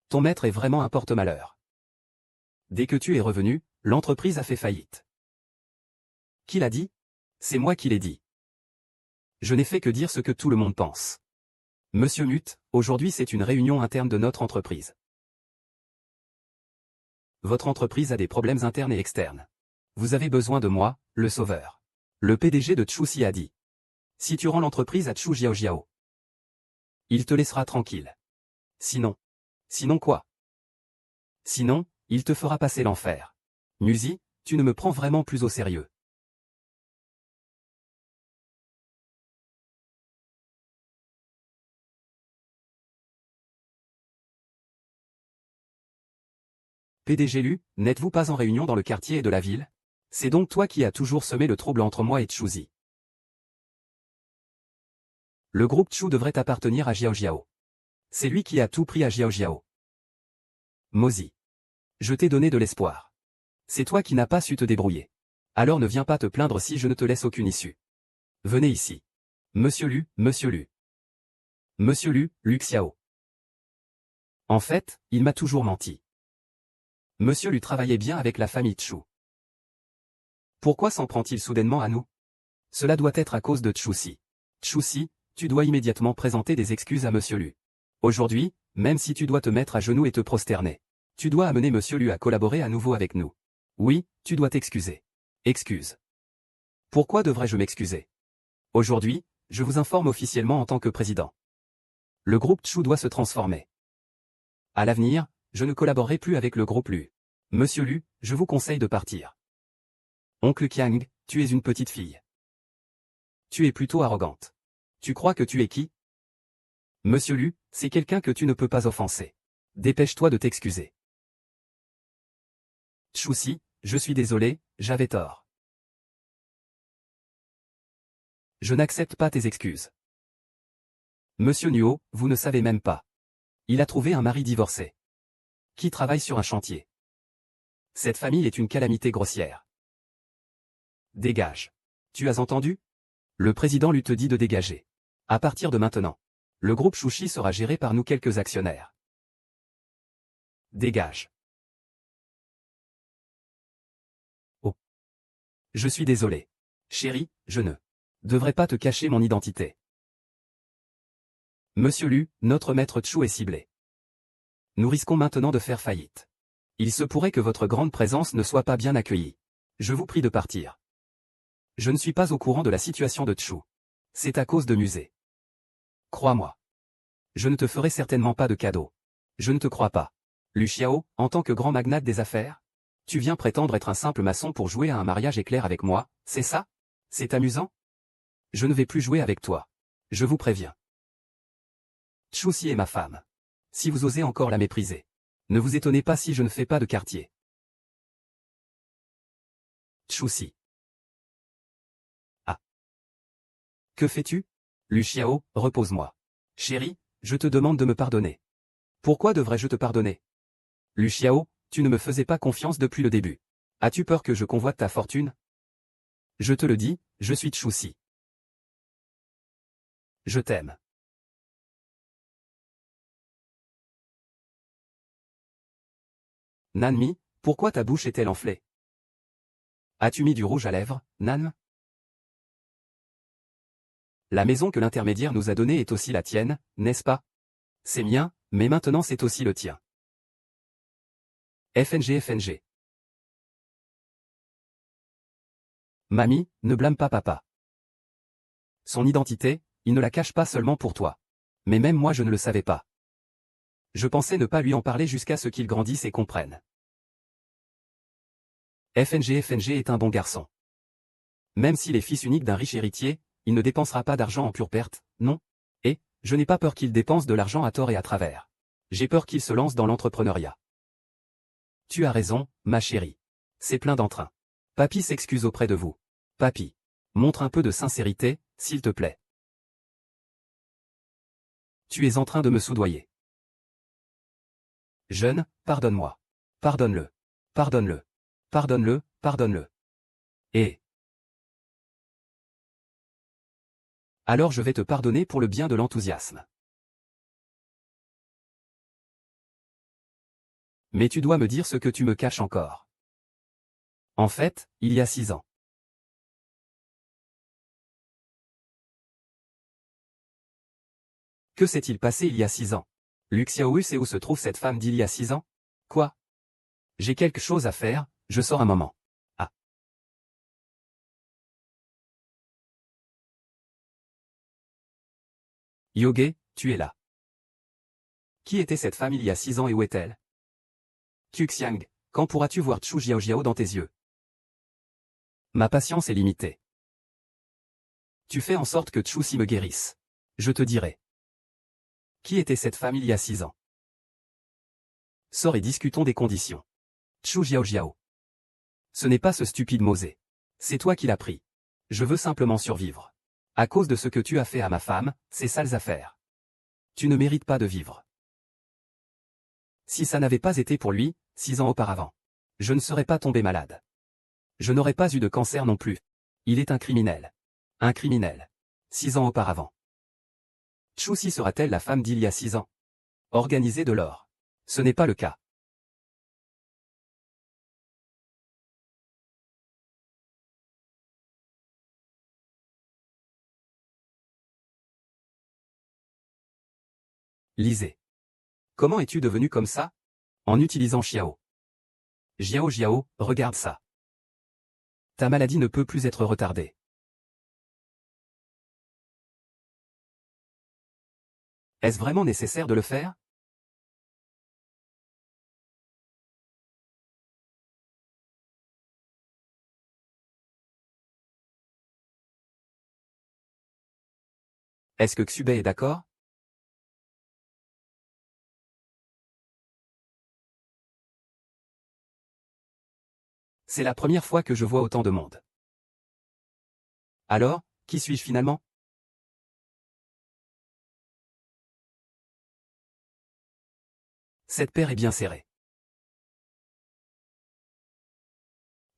Ton maître est vraiment un porte-malheur. Dès que tu es revenu, l'entreprise a fait faillite. Qui l'a dit? C'est moi qui l'ai dit. Je n'ai fait que dire ce que tout le monde pense. Monsieur Mut, aujourd'hui c'est une réunion interne de notre entreprise. Votre entreprise a des problèmes internes et externes. Vous avez besoin de moi, le sauveur. Le PDG de Chu Si a dit. Si tu rends l'entreprise à Chu Jiao, il te laissera tranquille. Sinon quoi? Sinon, il te fera passer l'enfer. Musi, tu ne me prends vraiment plus au sérieux. PDG Lu, n'êtes-vous pas en réunion dans le quartier et de la ville? C'est donc toi qui as toujours semé le trouble entre moi et Chuzi. Le groupe Chu devrait appartenir à Jiao. C'est lui qui a tout pris à Jiao. Mozi. Je t'ai donné de l'espoir. C'est toi qui n'as pas su te débrouiller. Alors ne viens pas te plaindre si je ne te laisse aucune issue. Venez ici. Monsieur Lu. Monsieur Lu Xiao. En fait, il m'a toujours menti. Monsieur Lu travaillait bien avec la famille Chu. Pourquoi s'en prend-il soudainement à nous? Cela doit être à cause de Chu-Si. Chu-Si, tu dois immédiatement présenter des excuses à Monsieur Lu. Aujourd'hui, même si tu dois te mettre à genoux et te prosterner, tu dois amener Monsieur Lu à collaborer à nouveau avec nous. Oui, tu dois t'excuser. Excuse. Pourquoi devrais-je m'excuser? Aujourd'hui, je vous informe officiellement en tant que président. Le groupe Chu doit se transformer. À l'avenir, je ne collaborerai plus avec le groupe Lu. Monsieur Lu, je vous conseille de partir. Oncle Qiang, tu es une petite fille. Tu es plutôt arrogante. Tu crois que tu es qui? Monsieur Lu, c'est quelqu'un que tu ne peux pas offenser. Dépêche-toi de t'excuser. Chu-Si, je suis désolé, j'avais tort. Je n'accepte pas tes excuses. Monsieur Nuo, vous ne savez même pas. Il a trouvé un mari divorcé. Qui travaille sur un chantier. Cette famille est une calamité grossière. Dégage. Tu as entendu? Le président lui te dit de dégager. À partir de maintenant, le groupe Chu-Si sera géré par nous quelques actionnaires. Dégage. Oh. Je suis désolé. Chérie, je ne devrais pas te cacher mon identité. Monsieur Lu, notre maître Chu est ciblé. Nous risquons maintenant de faire faillite. Il se pourrait que votre grande présence ne soit pas bien accueillie. Je vous prie de partir. Je ne suis pas au courant de la situation de Chu. C'est à cause de Musée. Crois-moi. Je ne te ferai certainement pas de cadeau. Je ne te crois pas. Lu Xiao, en tant que grand magnate des affaires, tu viens prétendre être un simple maçon pour jouer à un mariage éclair avec moi, c'est ça? C'est amusant? Je ne vais plus jouer avec toi. Je vous préviens. Chu-Si est ma femme. Si vous osez encore la mépriser, ne vous étonnez pas si je ne fais pas de quartier. Chu-Si. Ah. Que fais-tu? Lu Xiao, repose-moi. Chérie, je te demande de me pardonner. Pourquoi devrais-je te pardonner? Lu Xiao, tu ne me faisais pas confiance depuis le début. As-tu peur que je convoite ta fortune? Je te le dis, je suis Chu-Si. Je t'aime. Nanmi, pourquoi ta bouche est-elle enflée? As-tu mis du rouge à lèvres, Nan? La maison que l'intermédiaire nous a donnée est aussi la tienne, n'est-ce pas? C'est mien, mais maintenant c'est aussi le tien. FNG. Mamie, ne blâme pas papa. Son identité, il ne la cache pas seulement pour toi. Mais même moi je ne le savais pas. Je pensais ne pas lui en parler jusqu'à ce qu'il grandisse et comprenne. FNG est un bon garçon. Même s'il est fils unique d'un riche héritier, il ne dépensera pas d'argent en pure perte, non? Et, je n'ai pas peur qu'il dépense de l'argent à tort et à travers. J'ai peur qu'il se lance dans l'entrepreneuriat. Tu as raison, ma chérie. C'est plein d'entrain. Papy s'excuse auprès de vous. Papy. Montre un peu de sincérité, s'il te plaît. Tu es en train de me soudoyer. Jeune, pardonne-moi. Pardonne-le. Pardonne-le. Pardonne-le, pardonne-le. Et... alors je vais te pardonner pour le bien de l'enthousiasme. Mais tu dois me dire ce que tu me caches encore. En fait, il y a 6 ans. Que s'est-il passé il y a 6 ans? Lu Xiaoyu sait où se trouve cette femme d'il y a 6 ans? Quoi? J'ai quelque chose à faire, je sors un moment. Ah. Yoge, tu es là. Qui était cette femme il y a 6 ans et où est-elle? Qiang, quand pourras-tu voir Chu Jiao dans tes yeux? Ma patience est limitée. Tu fais en sorte que Chu-Si me guérisse. Je te dirai. Qui était cette femme il y a 6 ans? Sors et discutons des conditions. Chu Jiao. Ce n'est pas ce stupide Mosé. C'est toi qui l'as pris. Je veux simplement survivre. À cause de ce que tu as fait à ma femme, ces sales affaires. Tu ne mérites pas de vivre. Si ça n'avait pas été pour lui, 6 ans auparavant, je ne serais pas tombé malade. Je n'aurais pas eu de cancer non plus. Il est un criminel. Un criminel. 6 ans auparavant. Chu Si sera-t-elle la femme d'il y a 6 ans? Organiser de l'or. Ce n'est pas le cas. Lisez. Comment es-tu devenu comme ça? En utilisant Xiao. Jiao, regarde ça. Ta maladie ne peut plus être retardée. Est-ce vraiment nécessaire de le faire? Est-ce que Xubei est d'accord? C'est la première fois que je vois autant de monde. Alors, qui suis-je finalement? Cette paire est bien serrée.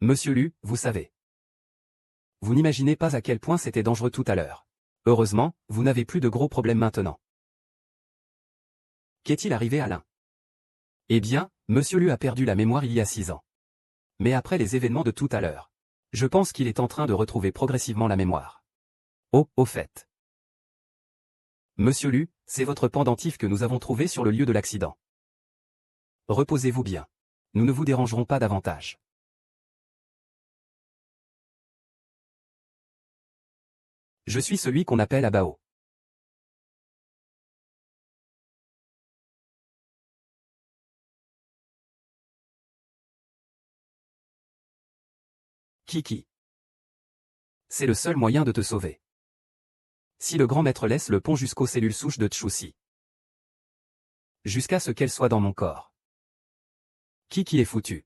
Monsieur Lu, vous savez. Vous n'imaginez pas à quel point c'était dangereux tout à l'heure. Heureusement, vous n'avez plus de gros problèmes maintenant. Qu'est-il arrivé à l'un? Eh bien, Monsieur Lu a perdu la mémoire il y a 6 ans. Mais après les événements de tout à l'heure, je pense qu'il est en train de retrouver progressivement la mémoire. Oh, au fait. Monsieur Lu, c'est votre pendentif que nous avons trouvé sur le lieu de l'accident. Reposez-vous bien. Nous ne vous dérangerons pas davantage. Je suis celui qu'on appelle Abao. Kiki. C'est le seul moyen de te sauver. Si le grand maître laisse le pont jusqu'aux cellules souches de Tchousi. Jusqu'à ce qu'elle soit dans mon corps. Kiki est foutu.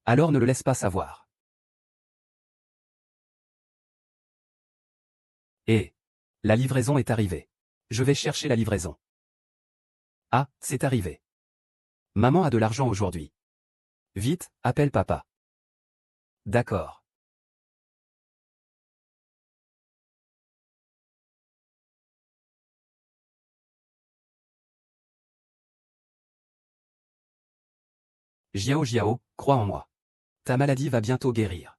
Alors ne le laisse pas savoir. Et la livraison est arrivée. Je vais chercher la livraison. Ah, c'est arrivé. Maman a de l'argent aujourd'hui. Vite, appelle papa. D'accord. Jiao, crois en moi. Ta maladie va bientôt guérir.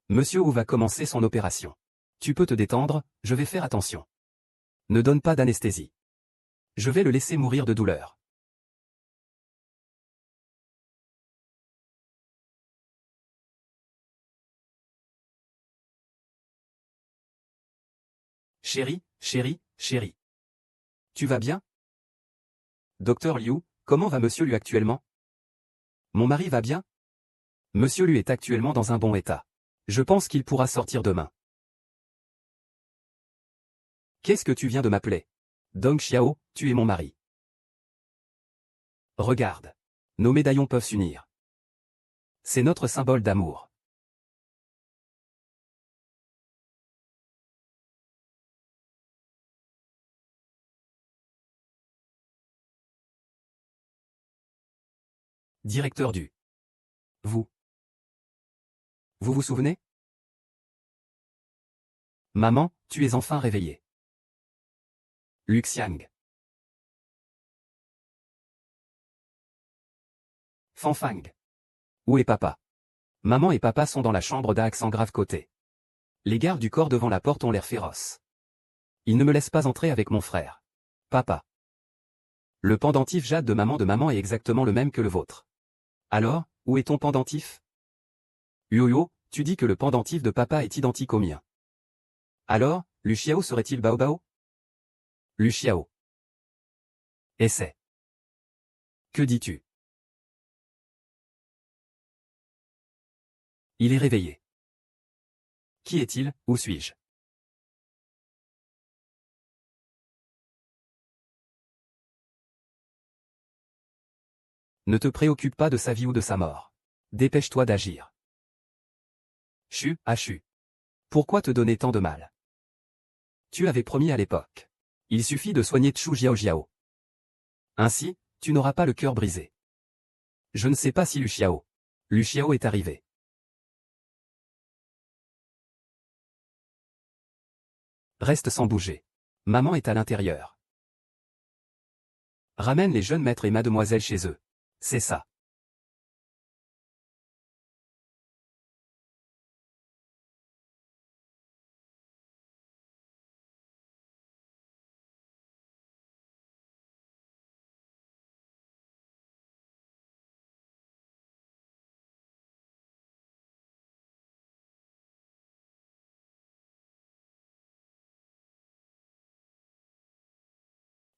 Monsieur Wu va commencer son opération. Tu peux te détendre, je vais faire attention. Ne donne pas d'anesthésie. Je vais le laisser mourir de douleur. Chérie. Tu vas bien? Docteur Liu, comment va Monsieur Liu actuellement? Mon mari va bien? Monsieur Liu est actuellement dans un bon état. Je pense qu'il pourra sortir demain. Qu'est-ce que tu viens de m'appeler? Dong Xiao, tu es mon mari. Regarde. Nos médaillons peuvent s'unir. C'est notre symbole d'amour. Directeur du. Vous. Vous vous souvenez? Maman, tu es enfin réveillée. Luxiang. Fanfang. Où est papa? Maman et papa sont dans la chambre d'Axan grave côté. Les gardes du corps devant la porte ont l'air féroces. Ils ne me laissent pas entrer avec mon frère. Papa. Le pendentif jade de maman est exactement le même que le vôtre. Alors, où est ton pendentif? Yo, tu dis que le pendentif de papa est identique au mien. Alors, Lu Xiao serait-il Bao? Lu Xiao. Essaie. Que dis-tu? Il est réveillé. Qui est-il? Où suis-je? Ne te préoccupe pas de sa vie ou de sa mort. Dépêche-toi d'agir. Chu. Pourquoi te donner tant de mal? Tu avais promis à l'époque. Il suffit de soigner Chu Jiao. Ainsi, tu n'auras pas le cœur brisé. Je ne sais pas si Lu Xiao est arrivé. Reste sans bouger. Maman est à l'intérieur. Ramène les jeunes maîtres et mademoiselle chez eux. C'est ça.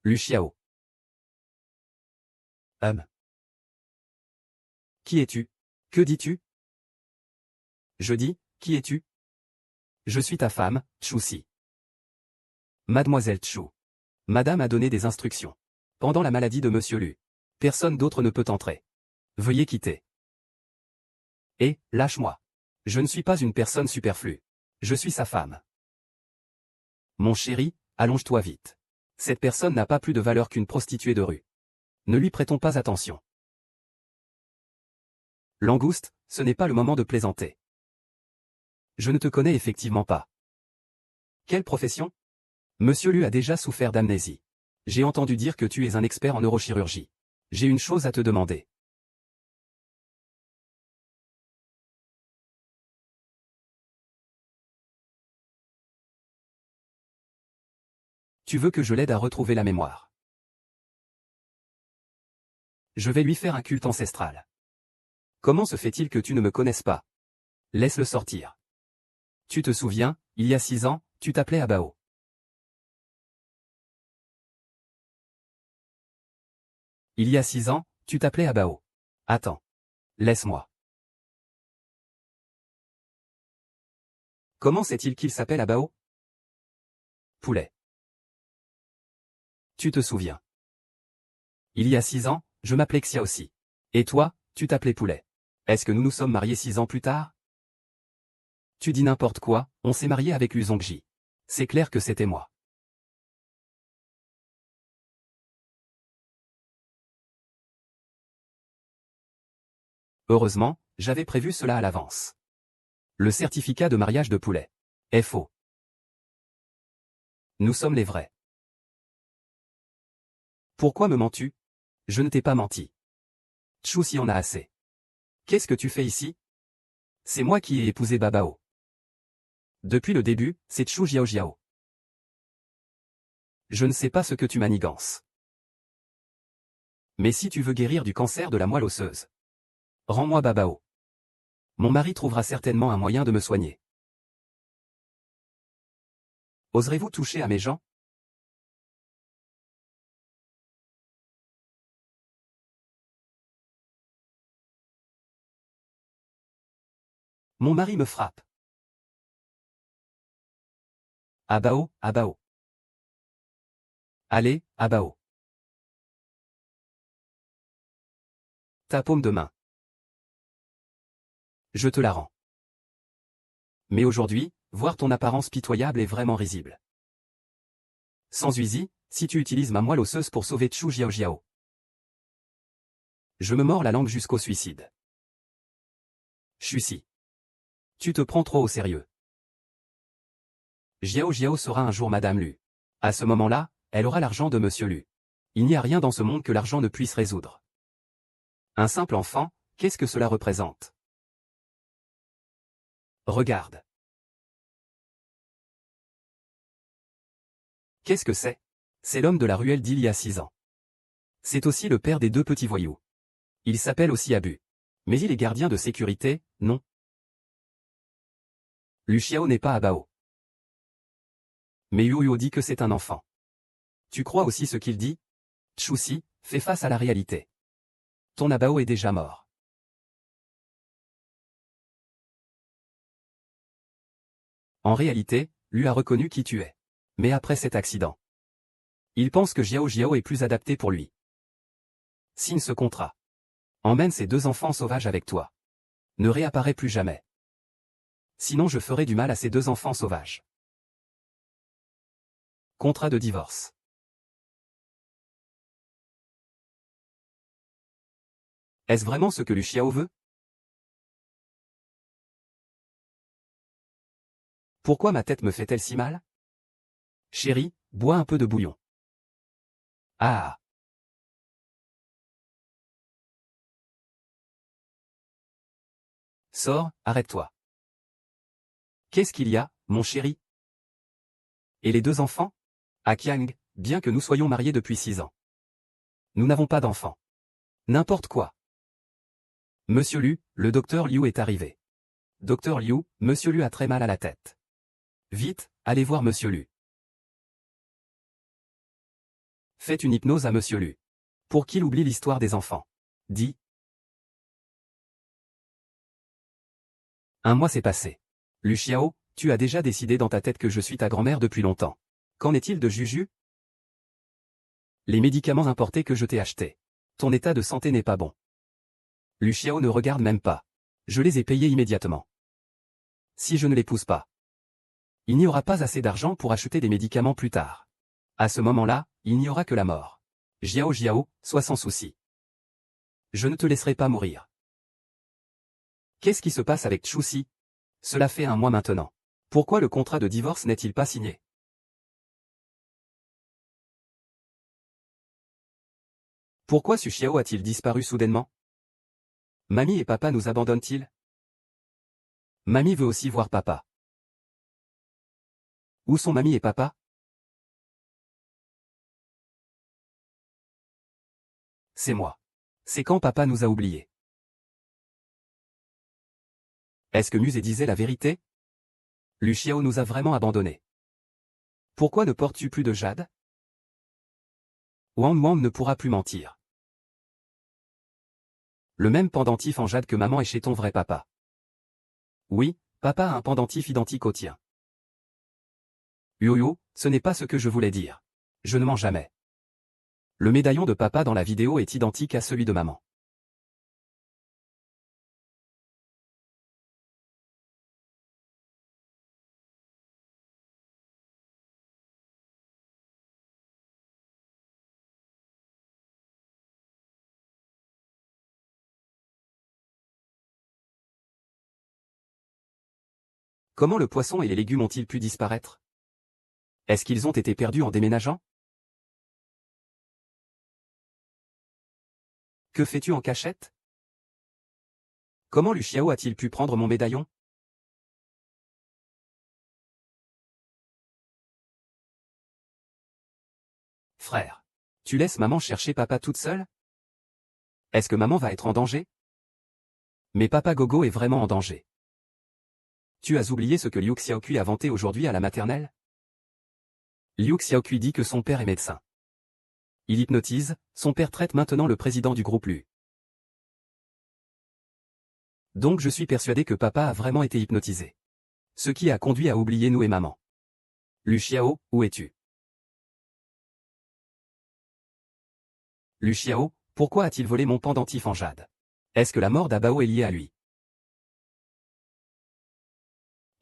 Lu Xiao. Qui es-tu? Que dis-tu? Je dis, qui es-tu? Je suis ta femme, Chu Si. Mademoiselle Chu. Madame a donné des instructions. Pendant la maladie de Monsieur Lu. Personne d'autre ne peut entrer. Veuillez quitter. Et, lâche-moi. Je ne suis pas une personne superflue. Je suis sa femme. Mon chéri, allonge-toi vite. Cette personne n'a pas plus de valeur qu'une prostituée de rue. Ne lui prêtons pas attention. Langouste, ce n'est pas le moment de plaisanter. Je ne te connais effectivement pas. Quelle profession? Monsieur Lu a déjà souffert d'amnésie. J'ai entendu dire que tu es un expert en neurochirurgie. J'ai une chose à te demander. Tu veux que je l'aide à retrouver la mémoire? Je vais lui faire un culte ancestral. Comment se fait-il que tu ne me connaisses pas? Laisse-le sortir. Tu te souviens, il y a 6 ans, tu t'appelais Abao. Il y a 6 ans, tu t'appelais Abao. Attends. Laisse-moi. Comment sait-il qu'il s'appelle Abao? Poulet. Tu te souviens. Il y a 6 ans, je m'appelais Xia aussi. Et toi, tu t'appelais Poulet. Est-ce que nous nous sommes mariés 6 ans plus tard? Tu dis n'importe quoi, on s'est marié avec Lu Zongji. C'est clair que c'était moi. Heureusement, j'avais prévu cela à l'avance. Le certificat de mariage de Poulet est faux. Nous sommes les vrais. Pourquoi me mens-tu? Je ne t'ai pas menti. Chou si en a assez. Qu'est-ce que tu fais ici? C'est moi qui ai épousé Babao. Depuis le début, c'est Chou Jiao Jiao. Je ne sais pas ce que tu manigances. Mais si tu veux guérir du cancer de la moelle osseuse, rends-moi Babao. Mon mari trouvera certainement un moyen de me soigner. Oserez-vous toucher à mes gens? Mon mari me frappe. Abao, Abao. Allez, Abao. Ta paume de main. Je te la rends. Mais aujourd'hui, voir ton apparence pitoyable est vraiment risible. Sans Uzi, si tu utilises ma moelle osseuse pour sauver Chou Jiao Jiao. Je me mords la langue jusqu'au suicide. Chussi. Tu te prends trop au sérieux. Jiao Jiao sera un jour Madame Lu. À ce moment-là, elle aura l'argent de Monsieur Lu. Il n'y a rien dans ce monde que l'argent ne puisse résoudre. Un simple enfant, qu'est-ce que cela représente? Regarde. Qu'est-ce que c'est? C'est l'homme de la ruelle d'il y a 6 ans. C'est aussi le père des 2 petits voyous. Il s'appelle aussi Abu. Mais il est gardien de sécurité, non? Lu Xiao n'est pas Abao. Mais Yuyo dit que c'est un enfant. Tu crois aussi ce qu'il dit? Chu Si, fais face à la réalité. Ton Abao est déjà mort. En réalité, Lu a reconnu qui tu es. Mais après cet accident, il pense que Jiao Jiao est plus adapté pour lui. Signe ce contrat. Emmène ces 2 enfants sauvages avec toi. Ne réapparaît plus jamais. Sinon je ferai du mal à ces 2 enfants sauvages. Contrat de divorce. Est-ce vraiment ce que Lu Xiao veut? Pourquoi ma tête me fait-elle si mal? Chérie, bois un peu de bouillon. Ah. Sors, arrête-toi. Qu'est-ce qu'il y a, mon chéri? Et les deux enfants? Ah Kiang, bien que nous soyons mariés depuis 6 ans. Nous n'avons pas d'enfants. N'importe quoi. Monsieur Liu, le docteur Liu est arrivé. Docteur Liu, Monsieur Liu a très mal à la tête. Vite, allez voir Monsieur Liu. Faites une hypnose à Monsieur Liu. Pour qu'il oublie l'histoire des enfants. Dis. Un mois s'est passé. Lu Xiao, tu as déjà décidé dans ta tête que je suis ta grand-mère depuis longtemps. Qu'en est-il de Juju? Les médicaments importés que je t'ai achetés. Ton état de santé n'est pas bon. Lu Xiao ne regarde même pas. Je les ai payés immédiatement. Si je ne les pousse pas, il n'y aura pas assez d'argent pour acheter des médicaments plus tard. À ce moment-là, il n'y aura que la mort. Jiao, sois sans souci. Je ne te laisserai pas mourir. Qu'est-ce qui se passe avec Chuxi? Cela fait 1 mois maintenant. Pourquoi le contrat de divorce n'est-il pas signé? Pourquoi Su Xiao a-t-il disparu soudainement? Mamie et papa nous abandonnent-ils? Mamie veut aussi voir papa. Où sont mamie et papa? C'est moi. C'est quand papa nous a oubliés. Est-ce que Musée disait la vérité? Lu Xiao nous a vraiment abandonnés. Pourquoi ne portes-tu plus de jade? Wang Wang ne pourra plus mentir. Le même pendentif en jade que maman est chez ton vrai papa. Oui, papa a un pendentif identique au tien. Yo-yo, ce n'est pas ce que je voulais dire. Je ne mens jamais. Le médaillon de papa dans la vidéo est identique à celui de maman. Comment le poisson et les légumes ont-ils pu disparaître? Est-ce qu'ils ont été perdus en déménageant? Que fais-tu en cachette? Comment Lu Xiao a-t-il pu prendre mon médaillon? Frère. Tu laisses maman chercher papa toute seule? Est-ce que maman va être en danger? Mais papa Gogo est vraiment en danger. Tu as oublié ce que Liu Xiaokui a vanté aujourd'hui à la maternelle? Liu Xiaokui dit que son père est médecin. Il hypnotise, son père traite maintenant le président du groupe Lu. Donc je suis persuadé que papa a vraiment été hypnotisé. Ce qui a conduit à oublier nous et maman. Lu Xiao, où es-tu? Lu Xiao, pourquoi a-t-il volé mon pendentif en jade? Est-ce que la mort d'Abao est liée à lui?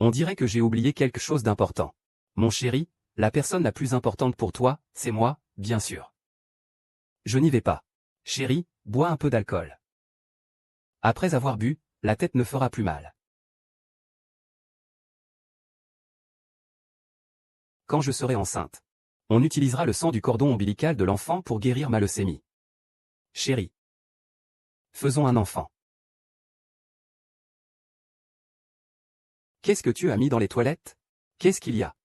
On dirait que j'ai oublié quelque chose d'important. Mon chéri, la personne la plus importante pour toi, c'est moi, bien sûr. Je n'y vais pas. Chéri, bois un peu d'alcool. Après avoir bu, la tête ne fera plus mal. Quand je serai enceinte, on utilisera le sang du cordon ombilical de l'enfant pour guérir ma leucémie. Chéri. Faisons un enfant. Qu'est-ce que tu as mis dans les toilettes? Qu'est-ce qu'il y a?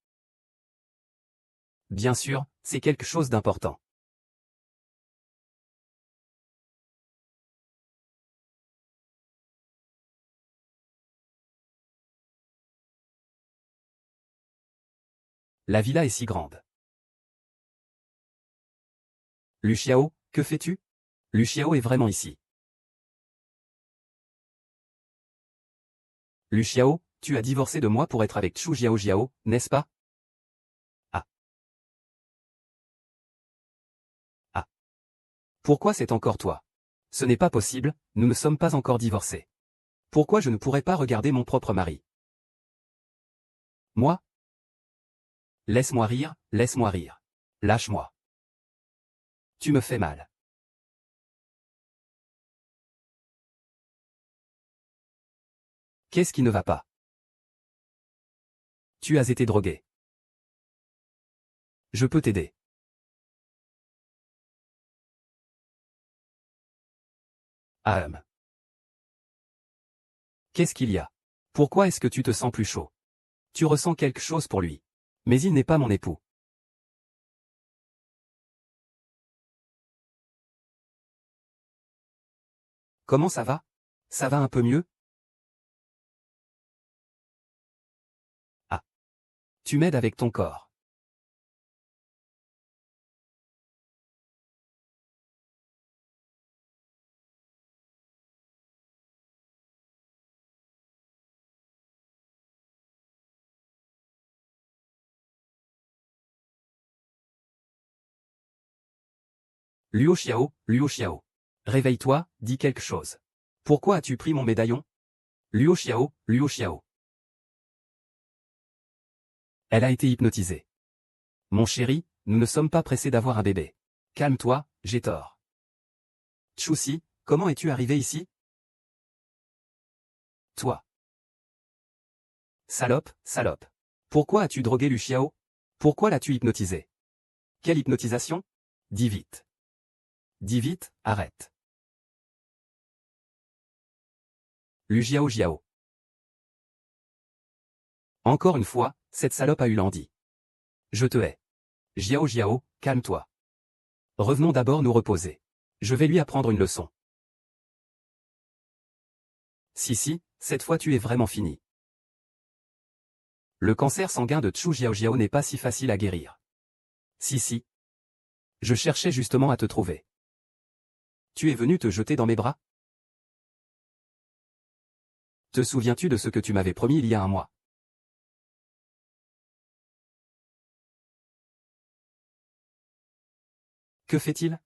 Bien sûr, c'est quelque chose d'important. La villa est si grande. Lu Xiao, que fais-tu? Lu Xiao est vraiment ici. Lu Xiao, tu as divorcé de moi pour être avec Chu Jiao, n'est-ce pas? Ah. Ah. Pourquoi c'est encore toi? Ce n'est pas possible, nous ne sommes pas encore divorcés. Pourquoi je ne pourrais pas regarder mon propre mari? Moi? Laisse-moi rire, laisse-moi rire. Lâche-moi. Tu me fais mal. Qu'est-ce qui ne va pas? Tu as été drogué. Je peux t'aider. Ahem. Qu'est-ce qu'il y a? Pourquoi est-ce que tu te sens plus chaud? Tu ressens quelque chose pour lui. Mais il n'est pas mon époux. Comment ça va? Ça va un peu mieux? Ah. Tu m'aides avec ton corps. Luo Xiao, Luo Xiao. Réveille-toi, dis quelque chose. Pourquoi as-tu pris mon médaillon? Luo Xiao, Luo Xiao. Elle a été hypnotisée. Mon chéri, nous ne sommes pas pressés d'avoir un bébé. Calme-toi, j'ai tort. Chusi, comment es-tu arrivé ici? Toi. Salope, salope. Pourquoi as-tu drogué Lu Xiao? Pourquoi l'as-tu hypnotisé? Quelle hypnotisation? Dis vite. Dis vite, arrête. Lu Xiao Xiao. Encore une fois, cette salope a eu l'envie. Je te hais. Xiao Xiao, calme-toi. Revenons d'abord nous reposer. Je vais lui apprendre une leçon. Si, cette fois tu es vraiment fini. Le cancer sanguin de Chu Xiao n'est pas si facile à guérir. Si. Je cherchais justement à te trouver. Tu es venu te jeter dans mes bras? Te souviens-tu de ce que tu m'avais promis il y a un mois? Que fait-il?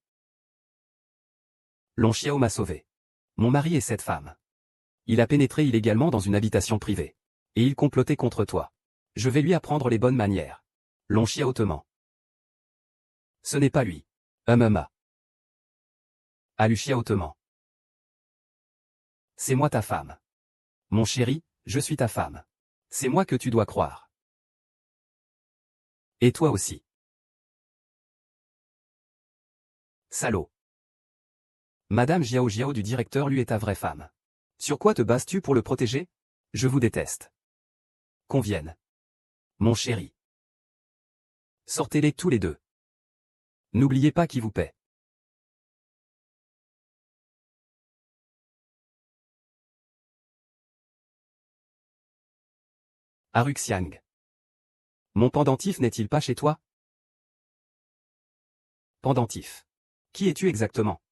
Long Xiao m'a sauvé. Mon mari est cette femme. Il a pénétré illégalement dans une habitation privée. Et il complotait contre toi. Je vais lui apprendre les bonnes manières. Long Xiao te ment. Ce n'est pas lui. Ah. Lu Xiao te ment. C'est moi ta femme. Mon chéri, je suis ta femme. C'est moi que tu dois croire. Et toi aussi. Salaud. Madame Xiao Xiao du directeur lui est ta vraie femme. Sur quoi te bases-tu pour le protéger? Je vous déteste. Qu'on vienne. Mon chéri. Sortez-les tous les deux. N'oubliez pas qui vous paie. Aruxiang. Mon pendentif n'est-il pas chez toi? Pendentif. Qui es-tu exactement?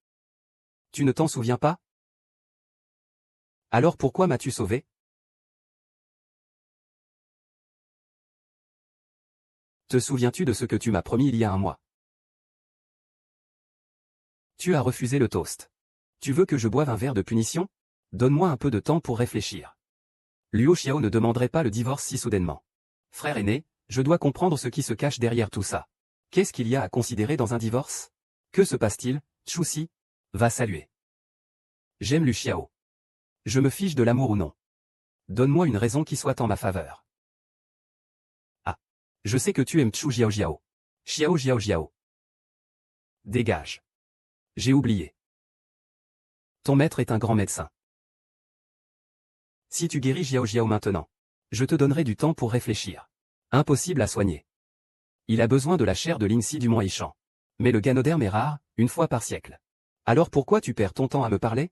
Tu ne t'en souviens pas? Alors pourquoi m'as-tu sauvé? Te souviens-tu de ce que tu m'as promis il y a un mois? Tu as refusé le toast. Tu veux que je boive un verre de punition? Donne-moi un peu de temps pour réfléchir. Luo Xiao ne demanderait pas le divorce si soudainement. Frère aîné, je dois comprendre ce qui se cache derrière tout ça. Qu'est-ce qu'il y a à considérer dans un divorce? Que se passe-t-il? Chusi va saluer. J'aime Lu Xiao. Je me fiche de l'amour ou non. Donne-moi une raison qui soit en ma faveur. Ah. Je sais que tu aimes Chu Xiao Xiao. Xiao Xiao Xiao. Dégage. J'ai oublié. Ton maître est un grand médecin. Si tu guéris Xiao Xiao maintenant, je te donnerai du temps pour réfléchir. Impossible à soigner. Il a besoin de la chair de Lingxi du Mont Yishan. Mais le ganoderme est rare, une fois par siècle. Alors pourquoi tu perds ton temps à me parler?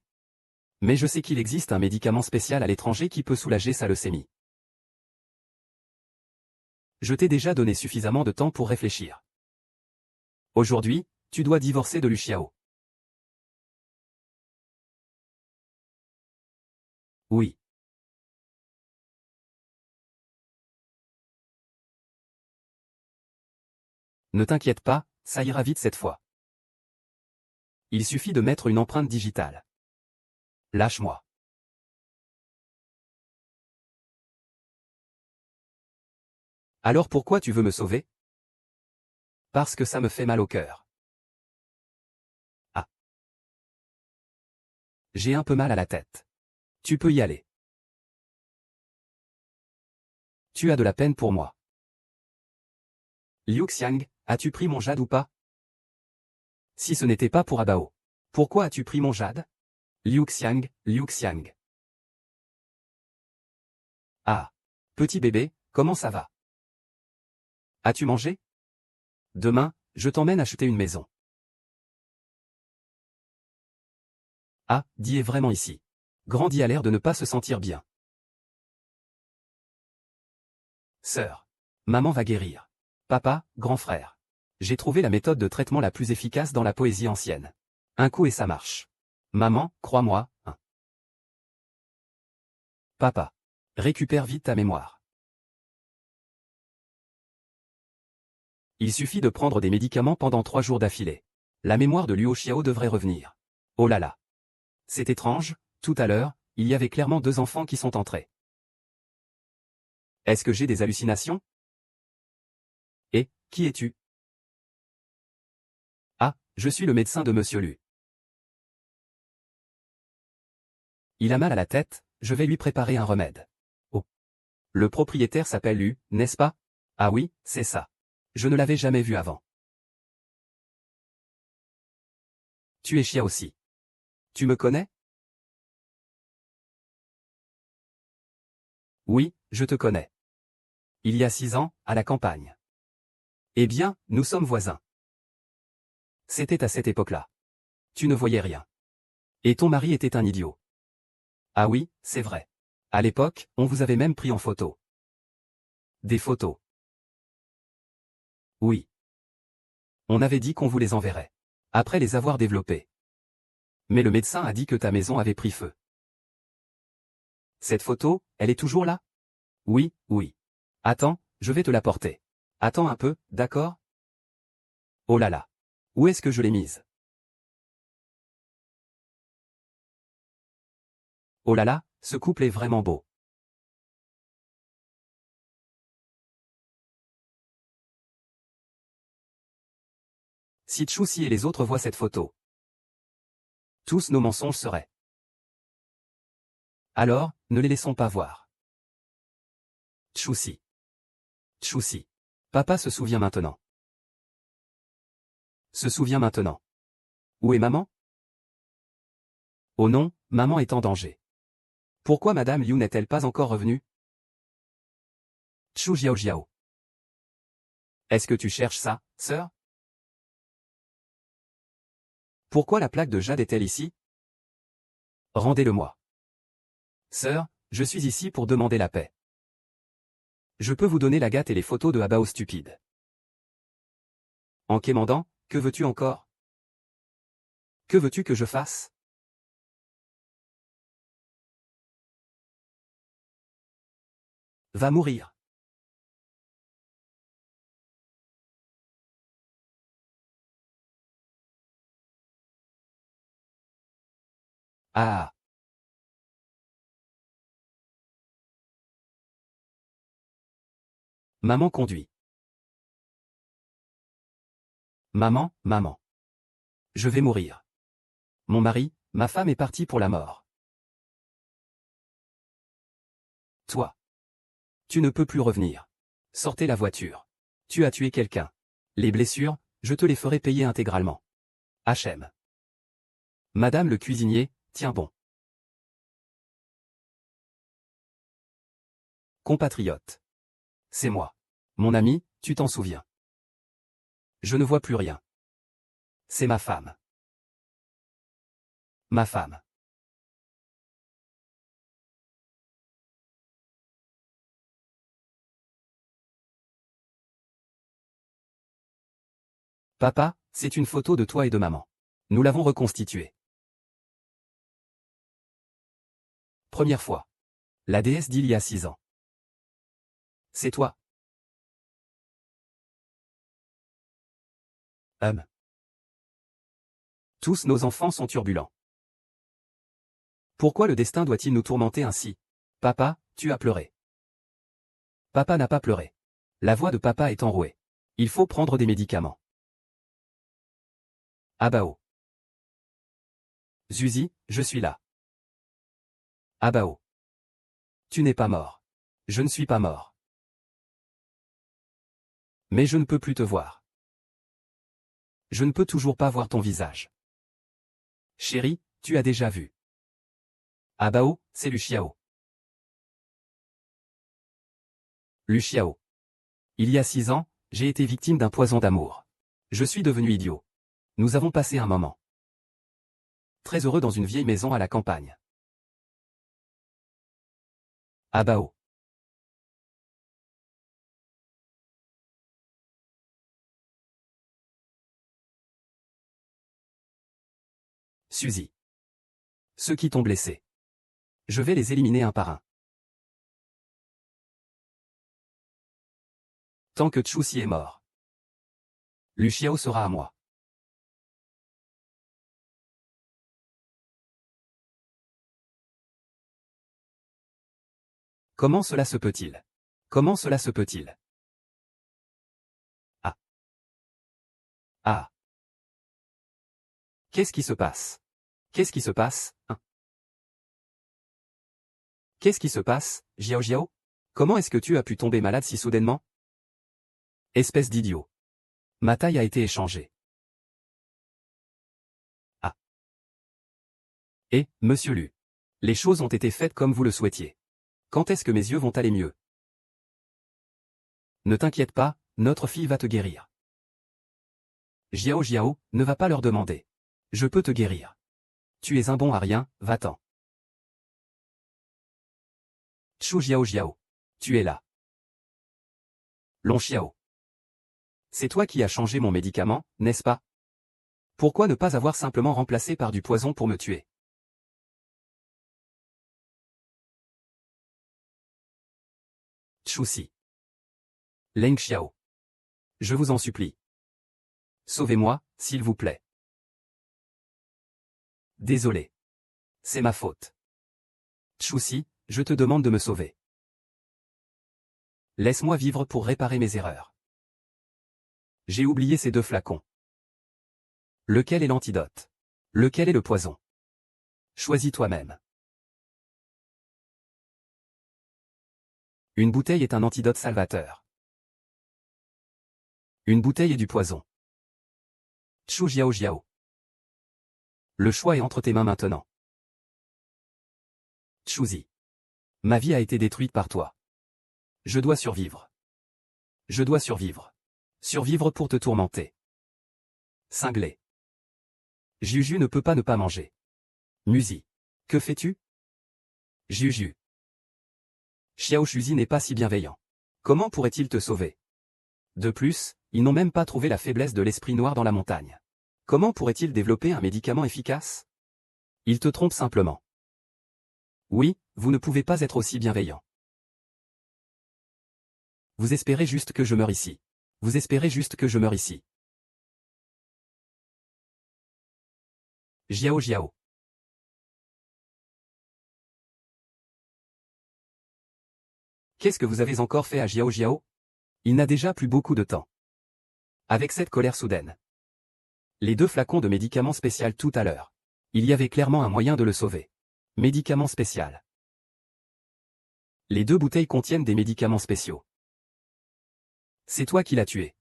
Mais je sais qu'il existe un médicament spécial à l'étranger qui peut soulager sa leucémie. Je t'ai déjà donné suffisamment de temps pour réfléchir. Aujourd'hui, tu dois divorcer de Lu Xiao. Oui. Ne t'inquiète pas, ça ira vite cette fois. Il suffit de mettre une empreinte digitale. Lâche-moi. Alors pourquoi tu veux me sauver? Parce que ça me fait mal au cœur. Ah. J'ai un peu mal à la tête. Tu peux y aller. Tu as de la peine pour moi. Liu Xiang, As-tu pris mon jade ou pas? Si ce n'était pas pour Abao. Pourquoi as-tu pris mon jade? Liu Xiang, Liu Xiang. Ah. Petit bébé, comment ça va? As-tu mangé? Demain, je t'emmène acheter une maison. Ah, Di est vraiment ici. Grandi a l'air de ne pas se sentir bien. Sœur. Maman va guérir. Papa, grand frère. J'ai trouvé la méthode de traitement la plus efficace dans la poésie ancienne. Un coup et ça marche. Maman, crois-moi, hein. Papa. Récupère vite ta mémoire. Il suffit de prendre des médicaments pendant 3 jours d'affilée. La mémoire de Luo Xiao devrait revenir. Oh là là. C'est étrange, tout à l'heure, il y avait clairement 2 enfants qui sont entrés. Est-ce que j'ai des hallucinations? Et, qui es-tu? Ah, je suis le médecin de Monsieur Lu. Il a mal à la tête, je vais lui préparer un remède. Oh. Le propriétaire s'appelle Lu, n'est-ce pas? Ah oui, c'est ça. Je ne l'avais jamais vu avant. Tu es Chia aussi. Tu me connais? Oui, je te connais. Il y a 6 ans, à la campagne. Eh bien, nous sommes voisins. C'était à cette époque-là. Tu ne voyais rien. Et ton mari était un idiot. Ah oui, c'est vrai. À l'époque, on vous avait même pris en photo. Des photos. Oui. On avait dit qu'on vous les enverrait. Après les avoir développées. Mais le médecin a dit que ta maison avait pris feu. Cette photo, elle est toujours là? Oui, oui. Attends, je vais te la porter. Attends un peu, d'accord? Oh là là. Où est-ce que je l'ai mise? Oh là là, ce couple est vraiment beau. Si Chu-Si et les autres voient cette photo, tous nos mensonges seraient. Alors, ne les laissons pas voir. Chu-Si. Chu-Si. Papa se souvient maintenant. Se souvient maintenant. Où est maman? Oh non, maman est en danger. Pourquoi Madame Liu n'est-elle pas encore revenue? Chu Jiao Jiao. Est-ce que tu cherches ça, sœur? Pourquoi la plaque de jade est-elle ici? Rendez-le-moi. Sœur, je suis ici pour demander la paix. Je peux vous donner la gâte et les photos de Abao stupide. En quémandant, que veux-tu encore? Que veux-tu que je fasse? Va mourir. Ah. Maman conduit. Maman, maman. Je vais mourir. Mon mari, ma femme est partie pour la mort. Toi. Tu ne peux plus revenir. Sortez la voiture. Tu as tué quelqu'un. Les blessures, je te les ferai payer intégralement. HM. Madame le cuisinier, tiens bon. Compatriote. C'est moi. Mon ami, tu t'en souviens. Je ne vois plus rien. C'est ma femme. Ma femme. Papa, c'est une photo de toi et de maman. Nous l'avons reconstituée. Première fois. La déesse d'il y a 6 ans. C'est toi. Tous nos enfants sont turbulents. Pourquoi le destin doit-il nous tourmenter ainsi? Papa, tu as pleuré. Papa n'a pas pleuré. La voix de papa est enrouée. Il faut prendre des médicaments. Abao. Zuzi, je suis là. Abao. Tu n'es pas mort. Je ne suis pas mort. Mais je ne peux plus te voir. Je ne peux toujours pas voir ton visage. Chérie, tu as déjà vu. Ah Bao, c'est Lu Xiao. Lu Xiao. Il y a 6 ans, j'ai été victime d'un poison d'amour. Je suis devenu idiot. Nous avons passé un moment très heureux dans une vieille maison à la campagne. Ah Bao. Suzy. Ceux qui t'ont blessé. Je vais les éliminer un par un. Tant que Chu Si est mort. Lu Xiao sera à moi. Comment cela se peut-il? Comment cela se peut-il? Ah. Ah. Qu'est-ce qui se passe? Qu'est-ce qui se passe, hein? Qu'est-ce qui se passe, Jiao Jiao? Comment est-ce que tu as pu tomber malade si soudainement? Espèce d'idiot. Ma taille a été échangée. Ah. Et, monsieur Lu. Les choses ont été faites comme vous le souhaitiez. Quand est-ce que mes yeux vont aller mieux? Ne t'inquiète pas, notre fille va te guérir. Jiao Jiao, ne va pas leur demander. Je peux te guérir. Tu es un bon à rien, va-t'en. Chu Jiao Jiao. Tu es là. Long Xiao. C'est toi qui as changé mon médicament, n'est-ce pas? Pourquoi ne pas avoir simplement remplacé par du poison pour me tuer? Chu Si. Leng Xiao. Je vous en supplie. Sauvez-moi, s'il vous plaît. Désolé. C'est ma faute. Chu Si, je te demande de me sauver. Laisse-moi vivre pour réparer mes erreurs. J'ai oublié ces 2 flacons. Lequel est l'antidote? Lequel est le poison? Choisis toi-même. Une bouteille est un antidote salvateur. Une bouteille est du poison. Chu Jiao Jiao. Le choix est entre tes mains maintenant. Chu Zi. Ma vie a été détruite par toi. Je dois survivre. Je dois survivre. Survivre pour te tourmenter. Cinglé. Juju ne peut pas ne pas manger. Musi. Que fais-tu? Juju. Xiao Shuzi n'est pas si bienveillant. Comment pourrait-il te sauver? De plus, ils n'ont même pas trouvé la faiblesse de l'esprit noir dans la montagne. Comment pourrait-il développer un médicament efficace? Il te trompe simplement. Oui, vous ne pouvez pas être aussi bienveillant. Vous espérez juste que je meure ici. Vous espérez juste que je meure ici. Jiao Jiao. Qu'est-ce que vous avez encore fait à Jiao Jiao? Il n'a déjà plus beaucoup de temps. Avec cette colère soudaine. Les 2 flacons de médicaments spécial tout à l'heure. Il y avait clairement un moyen de le sauver. Médicament spécial. Les 2 bouteilles contiennent des médicaments spéciaux. C'est toi qui l'as tué.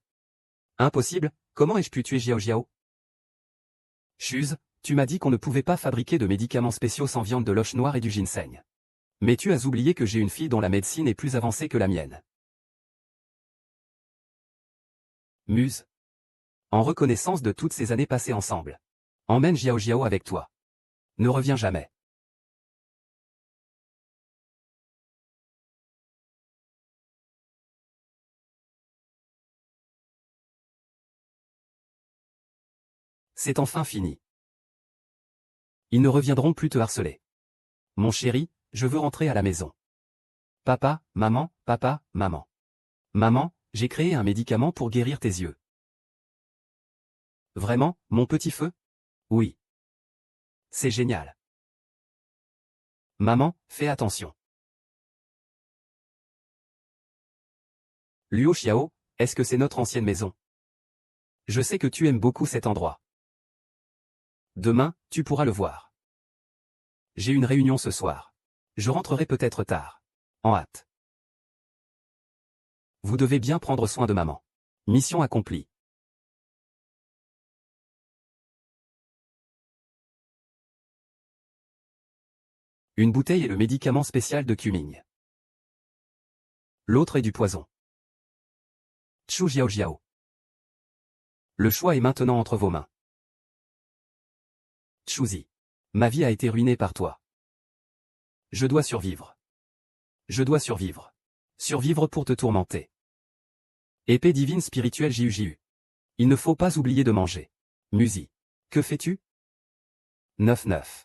Impossible, comment ai-je pu tuer Jiao Jiao? Chuz, tu m'as dit qu'on ne pouvait pas fabriquer de médicaments spéciaux sans viande de loche noire et du ginseng. Mais tu as oublié que j'ai une fille dont la médecine est plus avancée que la mienne. Muse. En reconnaissance de toutes ces années passées ensemble. Emmène Jiao Jiao avec toi. Ne reviens jamais. C'est enfin fini. Ils ne reviendront plus te harceler. Mon chéri, je veux rentrer à la maison. Papa, maman, papa, maman. Maman, j'ai créé un médicament pour guérir tes yeux. Vraiment, mon petit feu? Oui. C'est génial. Maman, fais attention. Luo Xiao, est-ce que c'est notre ancienne maison? Je sais que tu aimes beaucoup cet endroit. Demain, tu pourras le voir. J'ai une réunion ce soir. Je rentrerai peut-être tard. En hâte. Vous devez bien prendre soin de maman. Mission accomplie. Une bouteille est le médicament spécial de Qming. L'autre est du poison. Chu Jiao Jiao. Le choix est maintenant entre vos mains. Chuzi. Ma vie a été ruinée par toi. Je dois survivre. Je dois survivre. Survivre pour te tourmenter. Épée divine spirituelle Jiu. Il ne faut pas oublier de manger. Musi. Que fais-tu? 9-9.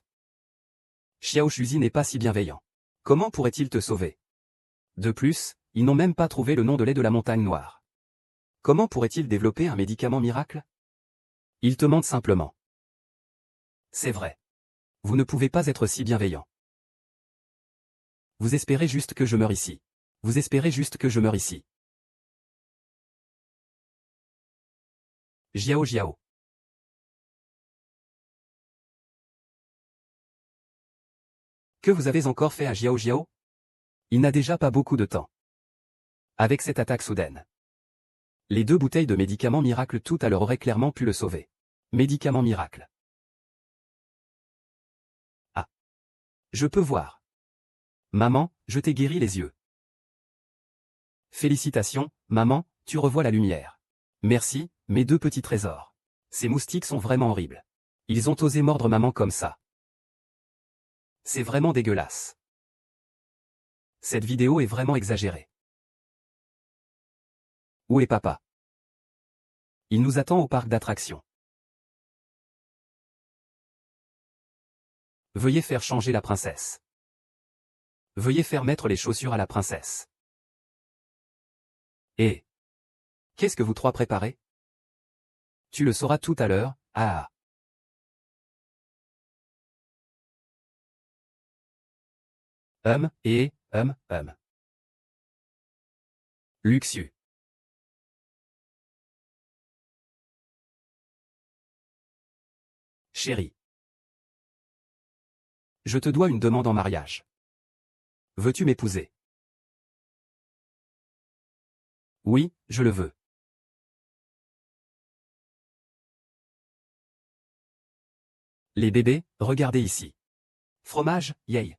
Xiao Shuzi n'est pas si bienveillant. Comment pourrait-il te sauver? De plus, ils n'ont même pas trouvé le nom de lait de la montagne noire. Comment pourrait-il développer un médicament miracle? Il te mente simplement. C'est vrai. Vous ne pouvez pas être si bienveillant. Vous espérez juste que je meure ici. Vous espérez juste que je meure ici. Jiao Jiao. Que vous avez encore fait à Jiao Jiao? Il n'a déjà pas beaucoup de temps. Avec cette attaque soudaine. Les 2 bouteilles de médicaments miracle tout à l'heure auraient clairement pu le sauver. Médicaments miracle. Ah. Je peux voir. Maman, je t'ai guéri les yeux. Félicitations, maman, tu revois la lumière. Merci, mes 2 petits trésors. Ces moustiques sont vraiment horribles. Ils ont osé mordre maman comme ça. C'est vraiment dégueulasse. Cette vidéo est vraiment exagérée. Où est papa? Il nous attend au parc d'attractions. Veuillez faire changer la princesse. Veuillez faire mettre les chaussures à la princesse. Et qu'est-ce que vous 3 préparez? Tu le sauras tout à l'heure, ah. Et. Luxu. Chérie. Je te dois une demande en mariage. Veux-tu m'épouser? Oui, je le veux. Les bébés, regardez ici. Fromage, yay.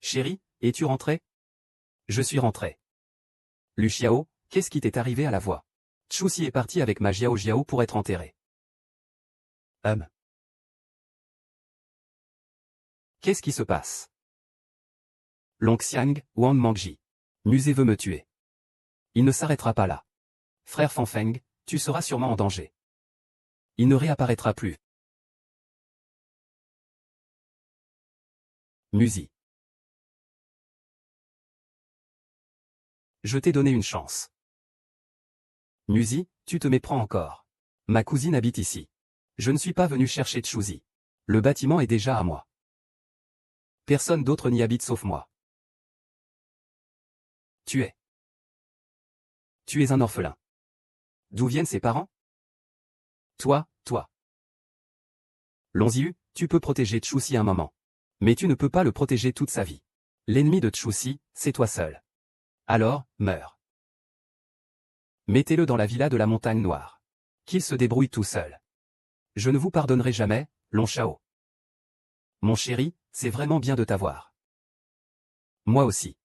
Chérie, es-tu rentré? Je suis rentré. Lu Xiao, qu'est-ce qui t'est arrivé à la voix? Chuxi est parti avec ma Jiao Jiao pour être enterré. Qu'est-ce qui se passe? Long Xiang, Wang Mangji. Musée veut me tuer. Il ne s'arrêtera pas là. Frère Fanfeng, tu seras sûrement en danger. Il ne réapparaîtra plus. Musi. Je t'ai donné une chance. Musi, tu te méprends encore. Ma cousine habite ici. Je ne suis pas venu chercher Chuzi. Le bâtiment est déjà à moi. Personne d'autre n'y habite sauf moi. Tu es un orphelin. D'où viennent ses parents? Toi. Lonziu, tu peux protéger Chuxi un moment. Mais tu ne peux pas le protéger toute sa vie. L'ennemi de Chuxi, c'est toi seul. Alors, meurs. Mettez-le dans la villa de la montagne noire. Qu'il se débrouille tout seul. Je ne vous pardonnerai jamais, Long Shao. Mon chéri, c'est vraiment bien de t'avoir. Moi aussi.